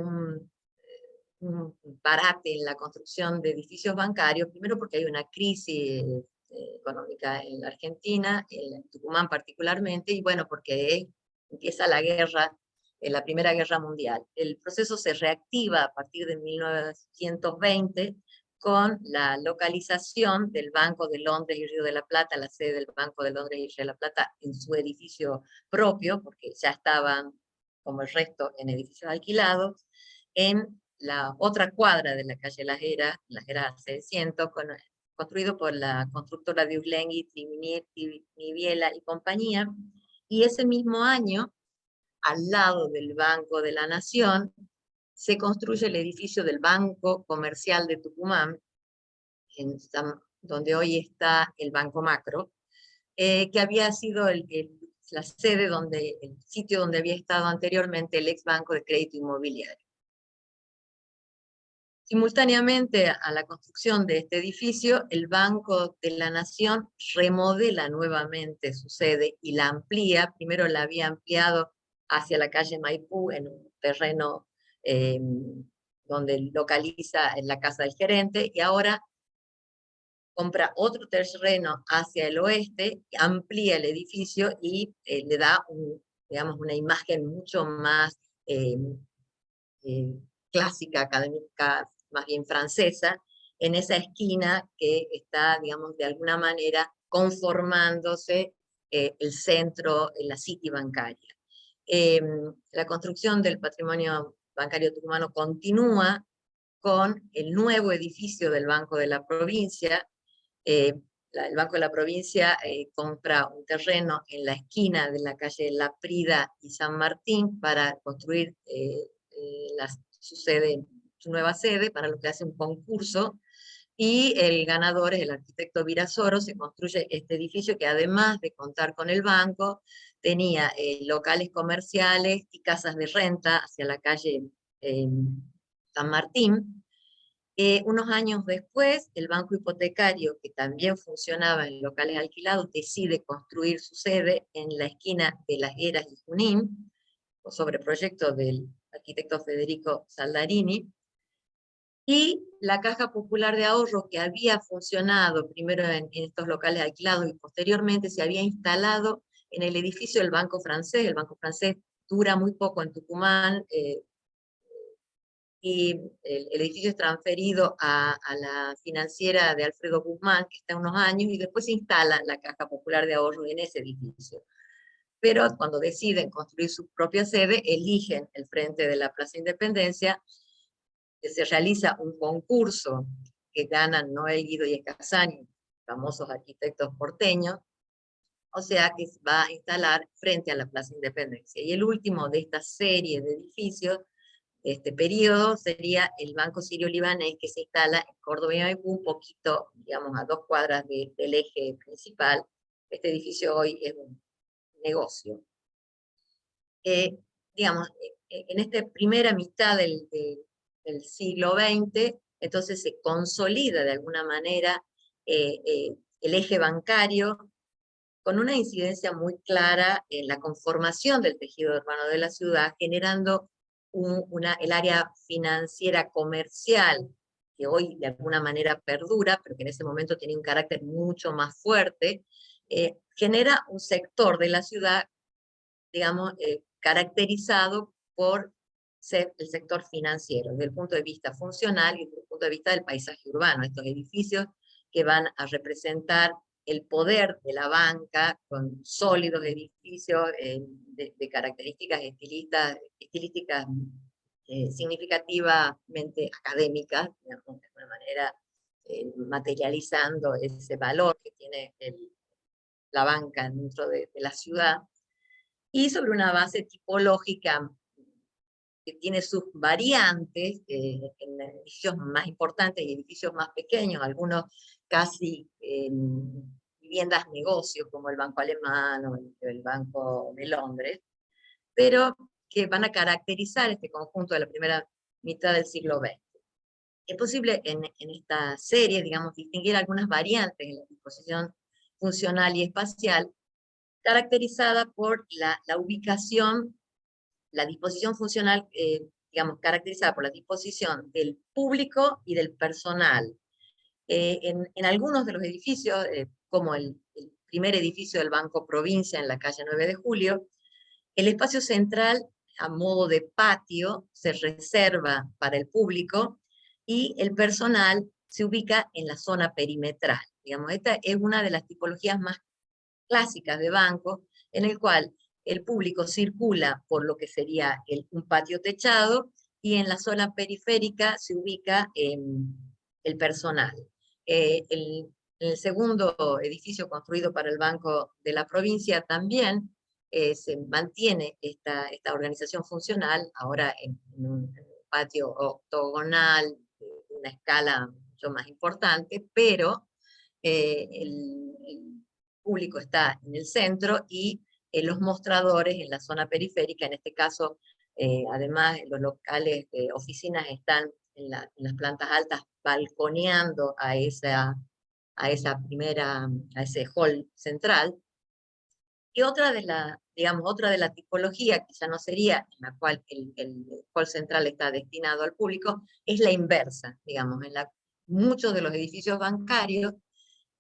Speaker 5: un parate en la construcción de edificios bancarios, primero porque hay una crisis económica en la Argentina, en Tucumán particularmente, y bueno, porque empieza la guerra, la Primera Guerra Mundial. El proceso se reactiva a partir de 1920, con la localización del Banco de Londres y Río de la Plata, la sede del Banco de Londres y Río de la Plata, en su edificio propio, porque ya estaban, como el resto, en edificios alquilados, en la otra cuadra de la calle Las Heras 600, construido por la constructora de Diuslenghi, Niviela y compañía. Y ese mismo año, al lado del Banco de la Nación, se construye el edificio del Banco Comercial de Tucumán, donde hoy está el Banco Macro, que había sido la sede, el sitio donde había estado anteriormente el ex Banco de Crédito Inmobiliario. Simultáneamente a la construcción de este edificio, el Banco de la Nación remodela nuevamente su sede y la amplía. Primero la había ampliado hacia la calle Maipú, en un terreno donde localiza la casa del gerente, y ahora compra otro terreno hacia el oeste, amplía el edificio y le da digamos, una imagen mucho más clásica, académica, más bien francesa, en esa esquina que está, digamos, de alguna manera conformándose el centro, la city bancaria. La construcción del patrimonio bancario tucumano continúa con el nuevo edificio del Banco de la Provincia. El Banco de la Provincia compra un terreno en la esquina de la calle La Prida y San Martín para construir su nueva sede, para lo que hace un concurso, y el ganador es el arquitecto Virasoro. Se construye este edificio que, además de contar con el banco, tenía locales comerciales y casas de renta hacia la calle San Martín. Unos años después, el Banco Hipotecario, que también funcionaba en locales alquilados, decide construir su sede en la esquina de Las Heras y Junín, sobre proyecto del arquitecto Federico Saldarini. Y la Caja Popular de Ahorro, que había funcionado primero en estos locales alquilados y posteriormente se había instalado en el edificio del Banco Francés. El Banco Francés dura muy poco en Tucumán, y el edificio es transferido a la financiera de Alfredo Guzmán, que está unos años, y después se instala la Caja Popular de Ahorro en ese edificio. Pero cuando deciden construir su propia sede, eligen el frente de la Plaza Independencia, que se realiza un concurso que ganan Noel Guido y Escasani, famosos arquitectos porteños, o sea que va a instalar frente a la Plaza Independencia. Y el último de esta serie de edificios, este periodo, sería el Banco Sirio-Libanés, que se instala en Córdoba y Maipú, un poquito, digamos, a 2 cuadras del eje principal. Este edificio hoy es un negocio. Digamos, en esta primera mitad del siglo XX, entonces se consolida de alguna manera el eje bancario, con una incidencia muy clara en la conformación del tejido urbano de la ciudad, generando el área financiera comercial, que hoy de alguna manera perdura, pero que en ese momento tenía un carácter mucho más fuerte, genera un sector de la ciudad, digamos, caracterizado por ser el sector financiero, desde el punto de vista funcional y desde el punto de vista del paisaje urbano. Estos edificios que van a representar el poder de la banca, con sólidos edificios de características estilísticas significativamente académicas, digamos, de alguna manera materializando ese valor que tiene la banca dentro de la ciudad, y sobre una base tipológica que tiene sus variantes en edificios más importantes y edificios más pequeños, algunos casi viviendas negocios, como el Banco Alemán o el Banco de Londres, pero que van a caracterizar este conjunto de la primera mitad del siglo XX. Es posible en esta serie, digamos, distinguir algunas variantes en la disposición funcional y espacial, caracterizada por la ubicación, la disposición funcional, digamos, caracterizada por la disposición del público y del personal. En algunos de los edificios, como el primer edificio del Banco Provincia en la calle 9 de Julio, el espacio central, a modo de patio, se reserva para el público y el personal se ubica en la zona perimetral. Digamos, esta es una de las tipologías más clásicas de banco, en el cual el público circula por lo que sería un patio techado, y en la zona periférica se ubica el personal. El segundo edificio construido para el Banco de la Provincia también se mantiene esta organización funcional, ahora en un patio octogonal, de una escala mucho más importante, pero el público está en el centro y los mostradores en la zona periférica. En este caso, además, los locales de oficinas están en las plantas altas, balconeando a ese hall central. Y otra de la tipología, que ya no sería en la cual el hall central está destinado al público, es la inversa. Digamos, muchos de los edificios bancarios,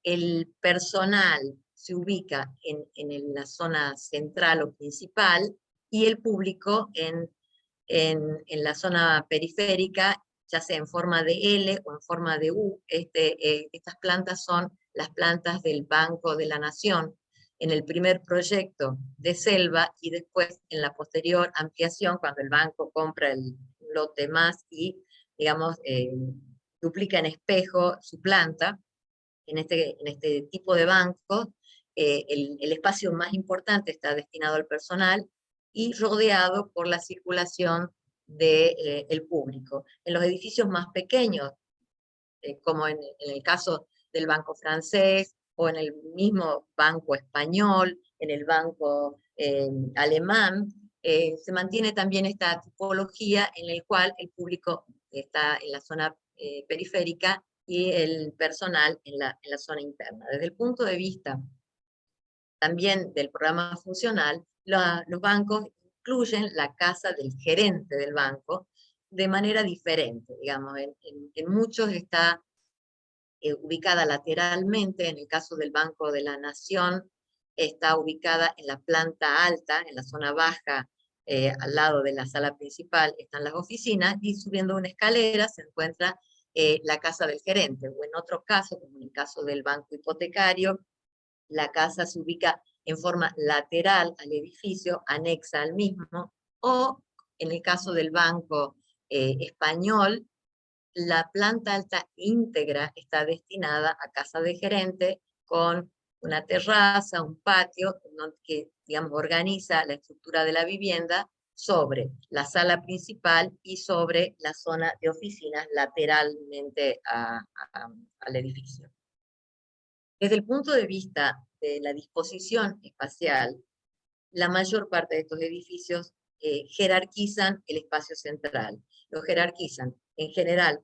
Speaker 5: el personal se ubica en la zona central o principal, y el público en la zona periférica, ya sea en forma de L o en forma de U. Estas plantas son las plantas del Banco de la Nación, en el primer proyecto de Selva, y después en la posterior ampliación, cuando el banco compra el lote más y, digamos, duplica en espejo su planta. En este tipo de bancos, el espacio más importante está destinado al personal y rodeado por la circulación del público. En los edificios más pequeños, como en el caso del Banco Francés, o en el mismo Banco Español, en el Banco Alemán, se mantiene también esta tipología en la cual el público está en la zona periférica y el personal en la zona interna. Desde el punto de vista también del programa funcional, los bancos incluyen la casa del gerente del banco de manera diferente. Digamos, en muchos está ubicada lateralmente. En el caso del Banco de la Nación, está ubicada en la planta alta, en la zona baja, al lado de la sala principal están las oficinas, y subiendo una escalera se encuentra la casa del gerente. O en otro caso, como en el caso del banco hipotecario, la casa se ubica en forma lateral al edificio, anexa al mismo, o en el caso del Banco Español, la planta alta íntegra está destinada a casa de gerente, con una terraza, un patio, que, digamos, organiza la estructura de la vivienda sobre la sala principal y sobre la zona de oficinas lateralmente al edificio. Desde el punto de vista de la disposición espacial, la mayor parte de estos edificios jerarquizan el espacio central. Lo jerarquizan en general,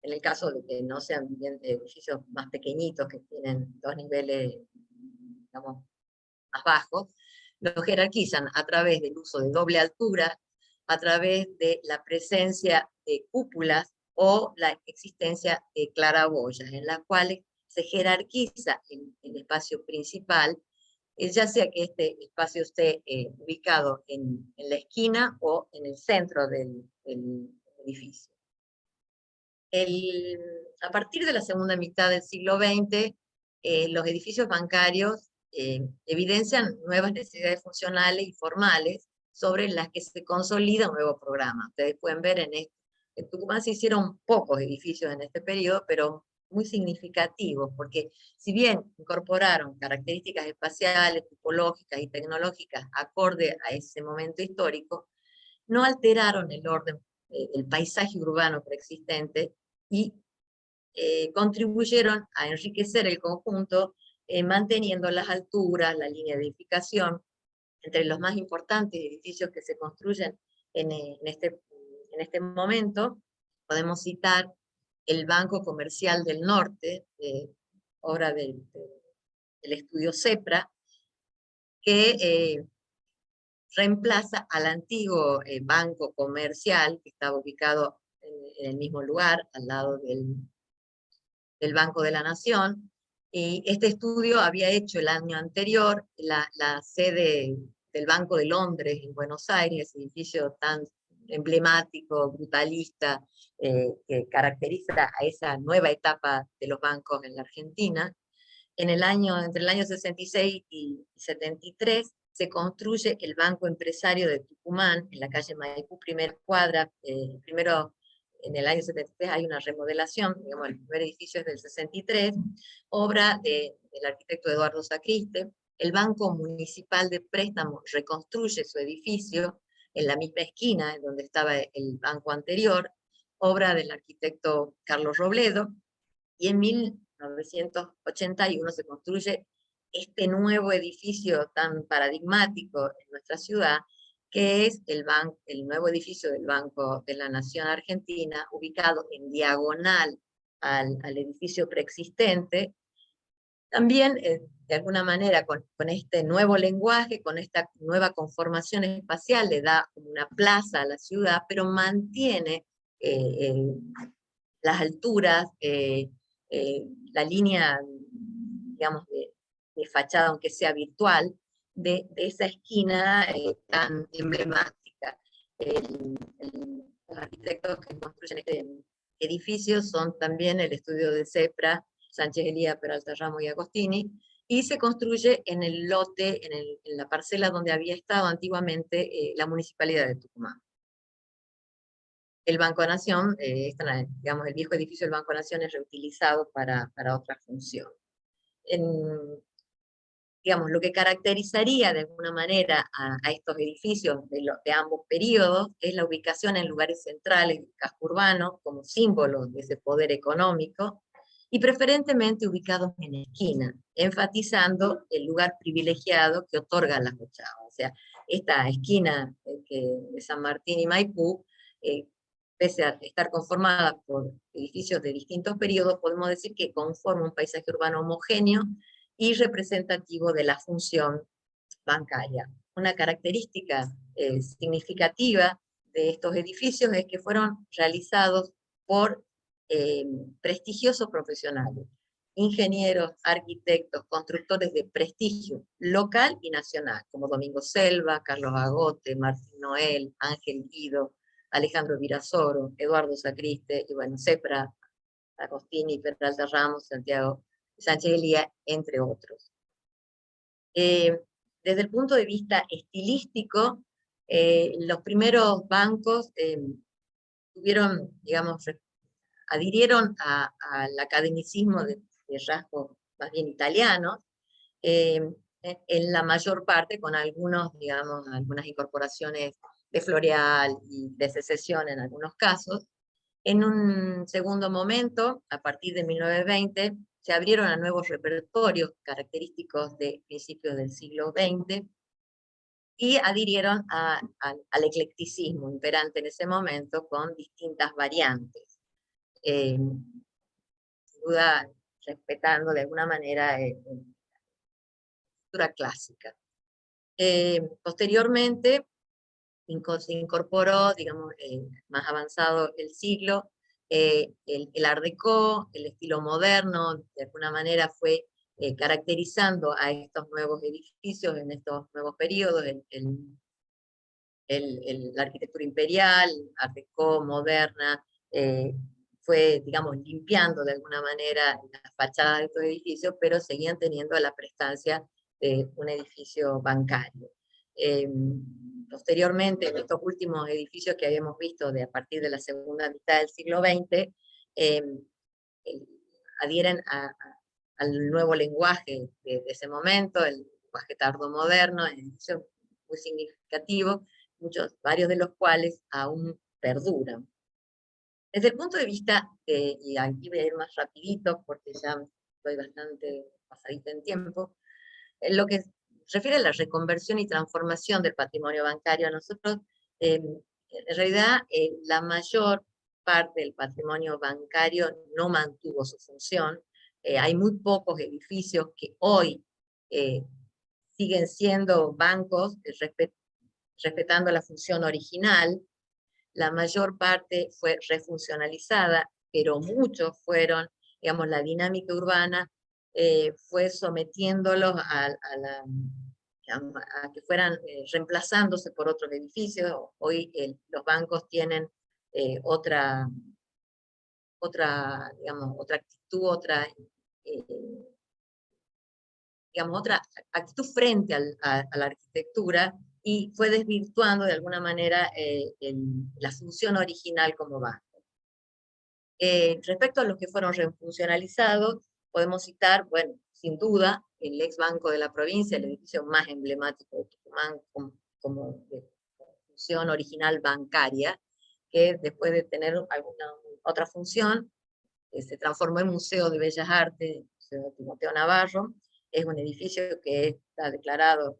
Speaker 5: en el caso de que no sean edificios más pequeñitos, que tienen 2 niveles, digamos, más bajos, lo jerarquizan a través del uso de doble altura, a través de la presencia de cúpulas o la existencia de claraboyas, en las cuales se jerarquiza el espacio principal, ya sea que este espacio esté ubicado en la esquina o en el centro del edificio. A partir de la segunda mitad del siglo XX, los edificios bancarios evidencian nuevas necesidades funcionales y formales sobre las que se consolida un nuevo programa. Ustedes pueden ver en Tucumán se hicieron pocos edificios en este periodo, pero muy significativos, porque si bien incorporaron características espaciales, tipológicas y tecnológicas acorde a ese momento histórico, no alteraron el orden, el paisaje urbano preexistente, y contribuyeron a enriquecer el conjunto, manteniendo las alturas, la línea de edificación. Entre los más importantes edificios que se construyen en este momento, podemos citar el Banco Comercial del Norte, obra del estudio CEPRA, que reemplaza al antiguo banco comercial, que estaba ubicado en el mismo lugar, al lado del Banco de la Nación. Y este estudio había hecho el año anterior la sede del Banco de Londres en Buenos Aires, ese edificio tan emblemático, brutalista, que caracteriza a esa nueva etapa de los bancos en la Argentina. Entre el año 66 y 73, se construye el Banco Empresario de Tucumán, en la calle Maipú, primer cuadra. Primero, en el año 73 hay una remodelación, digamos, el primer edificio es del 63, obra del arquitecto Eduardo Sacriste. El Banco Municipal de Préstamos reconstruye su edificio en la misma esquina en donde estaba el banco anterior, obra del arquitecto Carlos Robledo, y en 1981 se construye este nuevo edificio tan paradigmático en nuestra ciudad, que es el nuevo edificio del Banco de la Nación Argentina, ubicado en diagonal al edificio preexistente. También, de alguna manera, con este nuevo lenguaje, con esta nueva conformación espacial, le da una plaza a la ciudad, pero mantiene las alturas, la línea, digamos, de fachada, aunque sea virtual, de esa esquina tan emblemática. Los arquitectos que construyen este edificio son también el estudio de CEPRA, Sánchez Elía, Peralta Ramos y Agostini, y se construye en el lote, en la parcela donde había estado antiguamente la Municipalidad de Tucumán. El Banco Nación, digamos, el viejo edificio del Banco Nación es reutilizado para otra función. digamos, lo que caracterizaría de alguna manera a estos edificios de ambos periodos es la ubicación en lugares centrales del casco urbano, como símbolo de ese poder económico, y preferentemente ubicados en esquina, enfatizando el lugar privilegiado que otorga las ochavas. O sea, esta esquina de San Martín y Maipú, pese a estar conformada por edificios de distintos periodos, podemos decir que conforma un paisaje urbano homogéneo y representativo de la función bancaria. Una característica significativa de estos edificios es que fueron realizados por prestigiosos profesionales, ingenieros, arquitectos, constructores de prestigio local y nacional, como Domingo Selva, Carlos Agote, Martín Noel, Ángel Guido, Alejandro Virasoro, Eduardo Sacriste, y bueno, Cepra, Agostini, Peralta Ramos, Santiago Sánchez Elía, entre otros. Desde el punto de vista estilístico, los primeros bancos tuvieron, digamos, adhirieron al academicismo de rasgos más bien italianos, en la mayor parte con algunos, digamos, algunas incorporaciones de Floreal y de Secesión en algunos casos. En un segundo momento, a partir de 1920, se abrieron a nuevos repertorios característicos de principios del siglo XX y adhirieron al eclecticismo imperante en ese momento con distintas variantes. Sin duda, respetando de alguna manera la cultura clásica. Posteriormente, se incorporó, digamos, más avanzado el siglo, el Art Deco, el estilo moderno, de alguna manera fue caracterizando a estos nuevos edificios en estos nuevos periodos, la arquitectura imperial, Art Deco, moderna, fue, digamos, limpiando de alguna manera las fachadas de estos edificios, pero seguían teniendo la prestancia de un edificio bancario. Posteriormente, en estos últimos edificios que habíamos visto a partir de la segunda mitad del siglo XX, adhieren al nuevo lenguaje de ese momento, el lenguaje tardomoderno, edificios muy significativos, varios de los cuales aún perduran. Desde el punto de vista, y aquí voy a ir más rapidito porque ya estoy bastante pasadita en tiempo, lo que refiere a la reconversión y transformación del patrimonio bancario, nosotros, en realidad, la mayor parte del patrimonio bancario no mantuvo su función. Hay muy pocos edificios que hoy siguen siendo bancos respetando la función original. La mayor parte fue refuncionalizada, pero muchos fueron, digamos, la dinámica urbana fue sometiéndolos a que fueran reemplazándose por otros edificios. Hoy los bancos tienen otra actitud, otra actitud frente a la arquitectura, y fue desvirtuando de alguna manera la función original como banco. Respecto a los que fueron refuncionalizados, podemos citar, bueno, sin duda, el ex Banco de la Provincia, el edificio más emblemático de Tucumán como de función original bancaria, que después de tener alguna otra función, se transformó en Museo de Bellas Artes, Museo Timoteo Navarro. Es un edificio que está declarado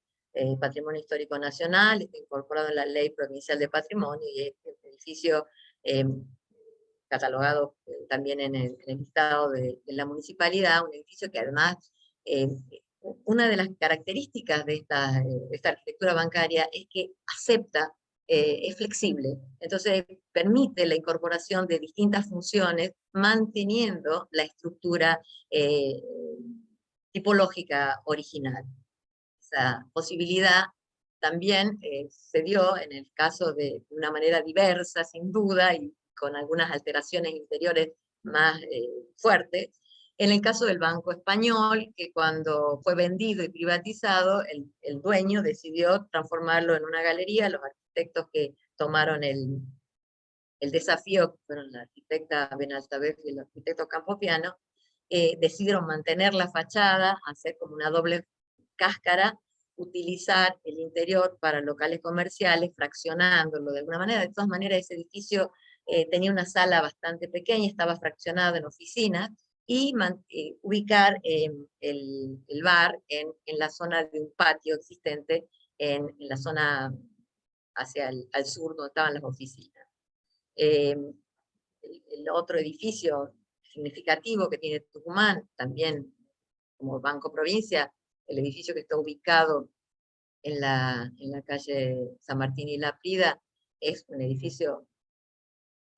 Speaker 5: Patrimonio Histórico Nacional, está incorporado en la Ley Provincial de Patrimonio, y es un edificio catalogado también en el listado de la municipalidad, un edificio que además, una de las características de esta arquitectura bancaria es que acepta, es flexible, entonces permite la incorporación de distintas funciones, manteniendo la estructura tipológica original. Esa posibilidad también se dio en el caso de una manera diversa, sin duda, y con algunas alteraciones interiores más fuertes, en el caso del Banco Español, que cuando fue vendido y privatizado, el dueño decidió transformarlo en una galería. Los arquitectos que tomaron el desafío, que fueron la arquitecta Benaltávez y el arquitecto Campopiano, decidieron mantener la fachada, hacer como una doble cáscara, utilizar el interior para locales comerciales, fraccionándolo de alguna manera. De todas maneras, ese edificio tenía una sala bastante pequeña, estaba fraccionado en oficinas, y ubicar el bar en la zona de un patio existente en la zona hacia al sur, donde estaban las oficinas. El otro edificio significativo que tiene Tucumán, también como Banco Provincia, el edificio que está ubicado en la calle San Martín y Laprida, es un edificio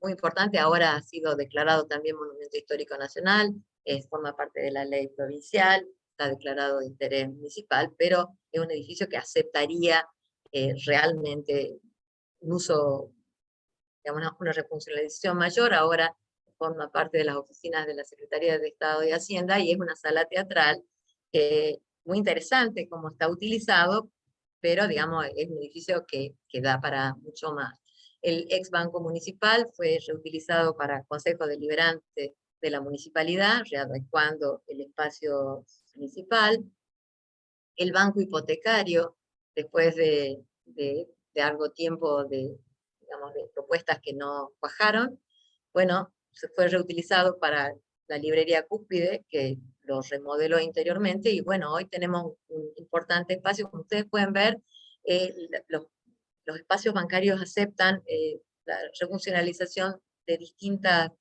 Speaker 5: muy importante. Ahora ha sido declarado también Monumento Histórico Nacional, forma parte de la ley provincial, está declarado de interés municipal, pero es un edificio que aceptaría realmente un uso, digamos, una refuncionalización mayor. Ahora forma parte de las oficinas de la Secretaría de Estado de Hacienda, y es una sala teatral muy interesante como está utilizado, pero digamos es un edificio que da para mucho más. El ex Banco Municipal fue reutilizado para Consejo Deliberante de la Municipalidad, readecuando el espacio municipal. El Banco Hipotecario, después de algo tiempo digamos, de propuestas que no cuajaron, bueno, se fue reutilizado para la librería Cúspide, que lo remodeló interiormente, y bueno, hoy tenemos un importante espacio. Como ustedes pueden ver, los espacios bancarios aceptan la refuncionalización de distintas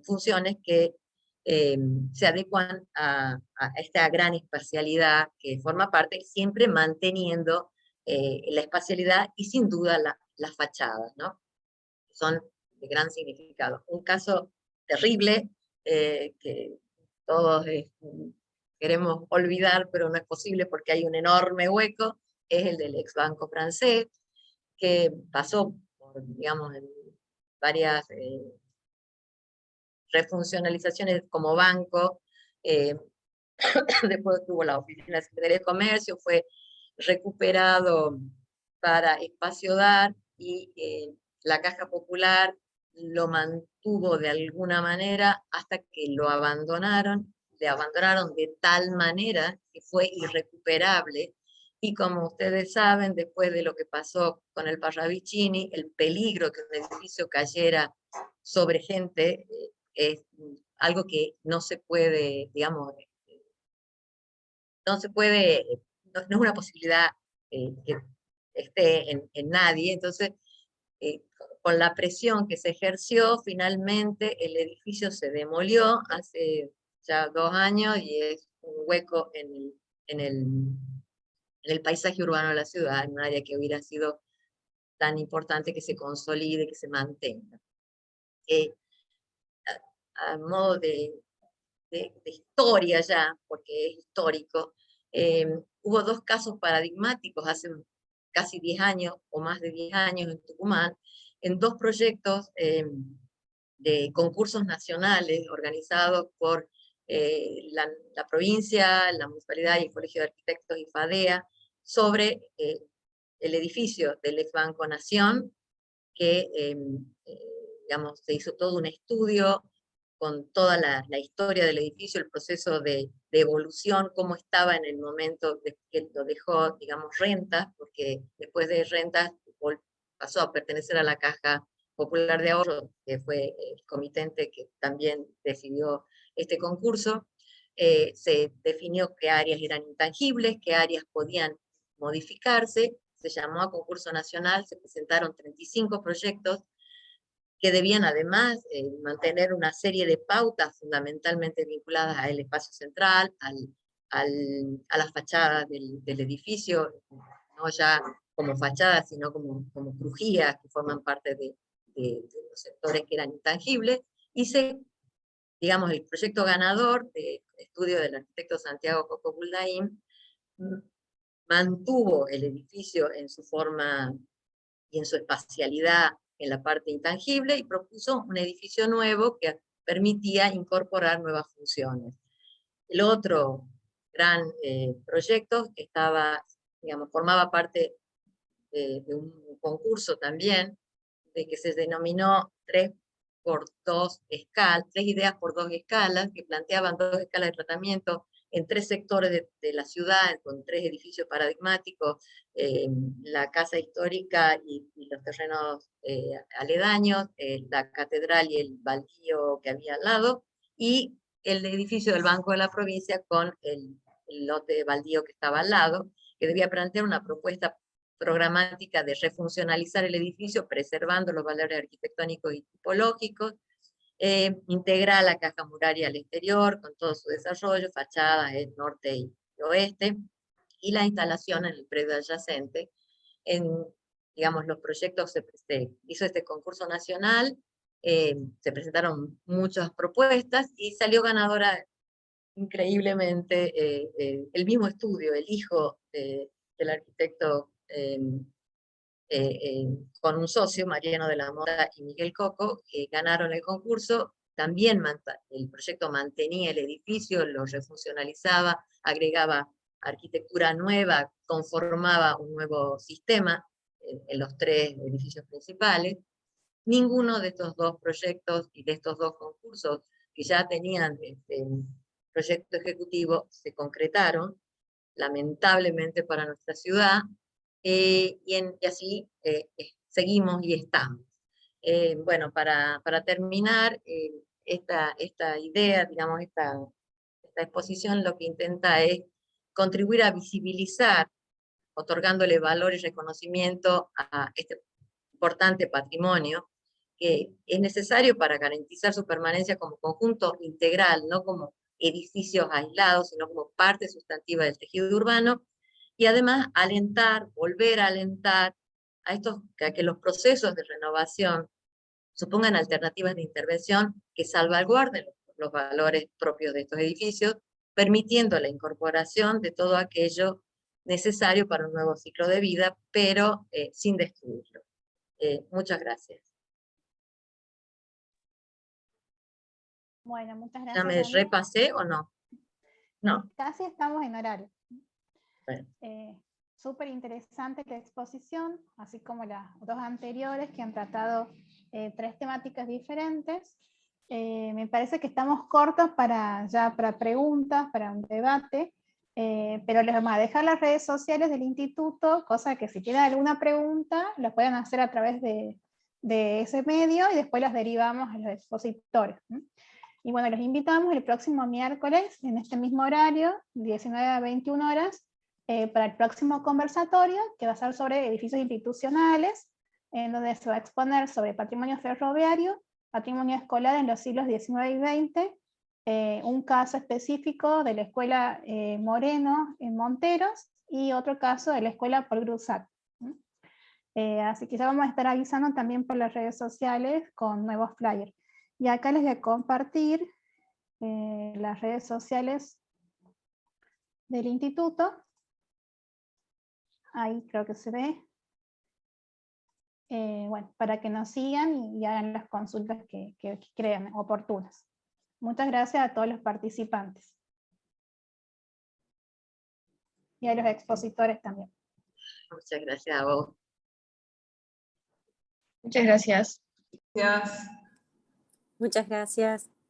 Speaker 5: funciones que se adecuan a esta gran espacialidad que forma parte, siempre manteniendo la espacialidad y sin duda las fachadas, ¿no? Son de gran significado. Un caso terrible que todos queremos olvidar, pero no es posible porque hay un enorme hueco, es el del ex Banco Francés, que pasó por, digamos, en varias refuncionalizaciones como banco. Después tuvo la oficina de Secretaría de Comercio, fue recuperado para Espacio Dar, y la Caja Popular lo mantuvo de alguna manera hasta que lo abandonaron. Le abandonaron de tal manera que fue irrecuperable. Y como ustedes saben, después de lo que pasó con el Parravicini, el peligro que un edificio cayera sobre gente es algo que no se puede, digamos, no se puede, no es una posibilidad que esté en nadie. Entonces, con la presión que se ejerció, finalmente el edificio se demolió hace ya 2 años, y es un hueco en el paisaje urbano de la ciudad, en un área que hubiera sido tan importante que se consolide, que se mantenga. A modo de historia ya, porque es histórico, hubo 2 casos paradigmáticos hace casi 10 años o más de 10 años en Tucumán, en 2 proyectos de concursos nacionales organizados por la provincia, la municipalidad y el Colegio de Arquitectos y FADEA, sobre el edificio del ex Banco Nación, que digamos, se hizo todo un estudio con toda la historia del edificio, el proceso de evolución, cómo estaba en el momento de que lo dejó, digamos, Rentas, porque después de Rentas pasó a pertenecer a la Caja Popular de Ahorro, que fue el comitente que también decidió este concurso. Se definió qué áreas eran intangibles, qué áreas podían modificarse, se llamó a concurso nacional, se presentaron 35 proyectos, que debían además mantener una serie de pautas fundamentalmente vinculadas al espacio central, a las fachadas del edificio, no ya como fachadas, sino como crujías que forman parte de los sectores que eran intangibles. Y digamos, el proyecto ganador de estudio del arquitecto Santiago Coco Buldaín mantuvo el edificio en su forma y en su espacialidad en la parte intangible, y propuso un edificio nuevo que permitía incorporar nuevas funciones. El otro gran proyecto que digamos, formaba parte de un concurso también, de que se denominó 3 ideas por 2 escalas, que planteaban 2 escalas de tratamiento en 3 sectores de la ciudad, con 3 edificios paradigmáticos, la casa histórica y los terrenos aledaños, la catedral y el baldío que había al lado, y el edificio del Banco de la Provincia con el lote baldío que estaba al lado, que debía plantear una propuesta programática de refuncionalizar el edificio, preservando los valores arquitectónicos y tipológicos, integrar la caja muraria al exterior, con todo su desarrollo, fachadas en norte y oeste, y la instalación en el predio adyacente. Digamos, los proyectos, se hizo este concurso nacional, se presentaron muchas propuestas, y salió ganadora increíblemente el mismo estudio, el hijo del arquitecto con un socio, Mariano de la Mota y Miguel Coco, ganaron el concurso. También el proyecto mantenía el edificio, lo refuncionalizaba, agregaba arquitectura nueva, conformaba un nuevo sistema en los 3 edificios principales. Ninguno de estos 2 proyectos y de estos 2 concursos, que ya tenían proyecto ejecutivo, se concretaron, lamentablemente para nuestra ciudad, y así seguimos y estamos. Bueno, para terminar, esta idea, digamos, esta exposición lo que intenta es contribuir a visibilizar, otorgándole valor y reconocimiento a este importante patrimonio, que es necesario para garantizar su permanencia como conjunto integral, no como edificios aislados, sino como parte sustantiva del tejido urbano, y además alentar, volver a alentar a que los procesos de renovación supongan alternativas de intervención que salvaguarden los valores propios de estos edificios, permitiendo la incorporación de todo aquello necesario para un nuevo ciclo de vida, pero sin destruirlo. Muchas gracias.
Speaker 1: Bueno, muchas
Speaker 5: ¿Ya
Speaker 1: gracias.
Speaker 5: me repasé o no? No.
Speaker 1: Casi estamos en horario.
Speaker 5: Bueno.
Speaker 1: Súper interesante la exposición, así como las 2 anteriores que han tratado 3 temáticas diferentes. Me parece que estamos cortos para preguntas, para un debate, pero les vamos a dejar las redes sociales del instituto, cosa que si tienen alguna pregunta, la pueden hacer a través de ese medio y después las derivamos a los expositores. Y bueno, los invitamos el próximo miércoles, en este mismo horario, 19 a 21 horas, para el próximo conversatorio, que va a ser sobre edificios institucionales, en donde se va a exponer sobre patrimonio ferroviario, patrimonio escolar en los siglos XIX y XX, un caso específico de la escuela Moreno en Monteros, y otro caso de la escuela Paul Grusac. Así que ya vamos a estar avisando también por las redes sociales con nuevos flyers. Y acá les voy a compartir las redes sociales del instituto. Ahí creo que se ve. Bueno, para que nos sigan y hagan las consultas que crean oportunas. Muchas gracias a todos los participantes. Y a los expositores también.
Speaker 5: Muchas gracias a vos.
Speaker 7: Muchas gracias.
Speaker 2: Gracias.
Speaker 8: Muchas gracias.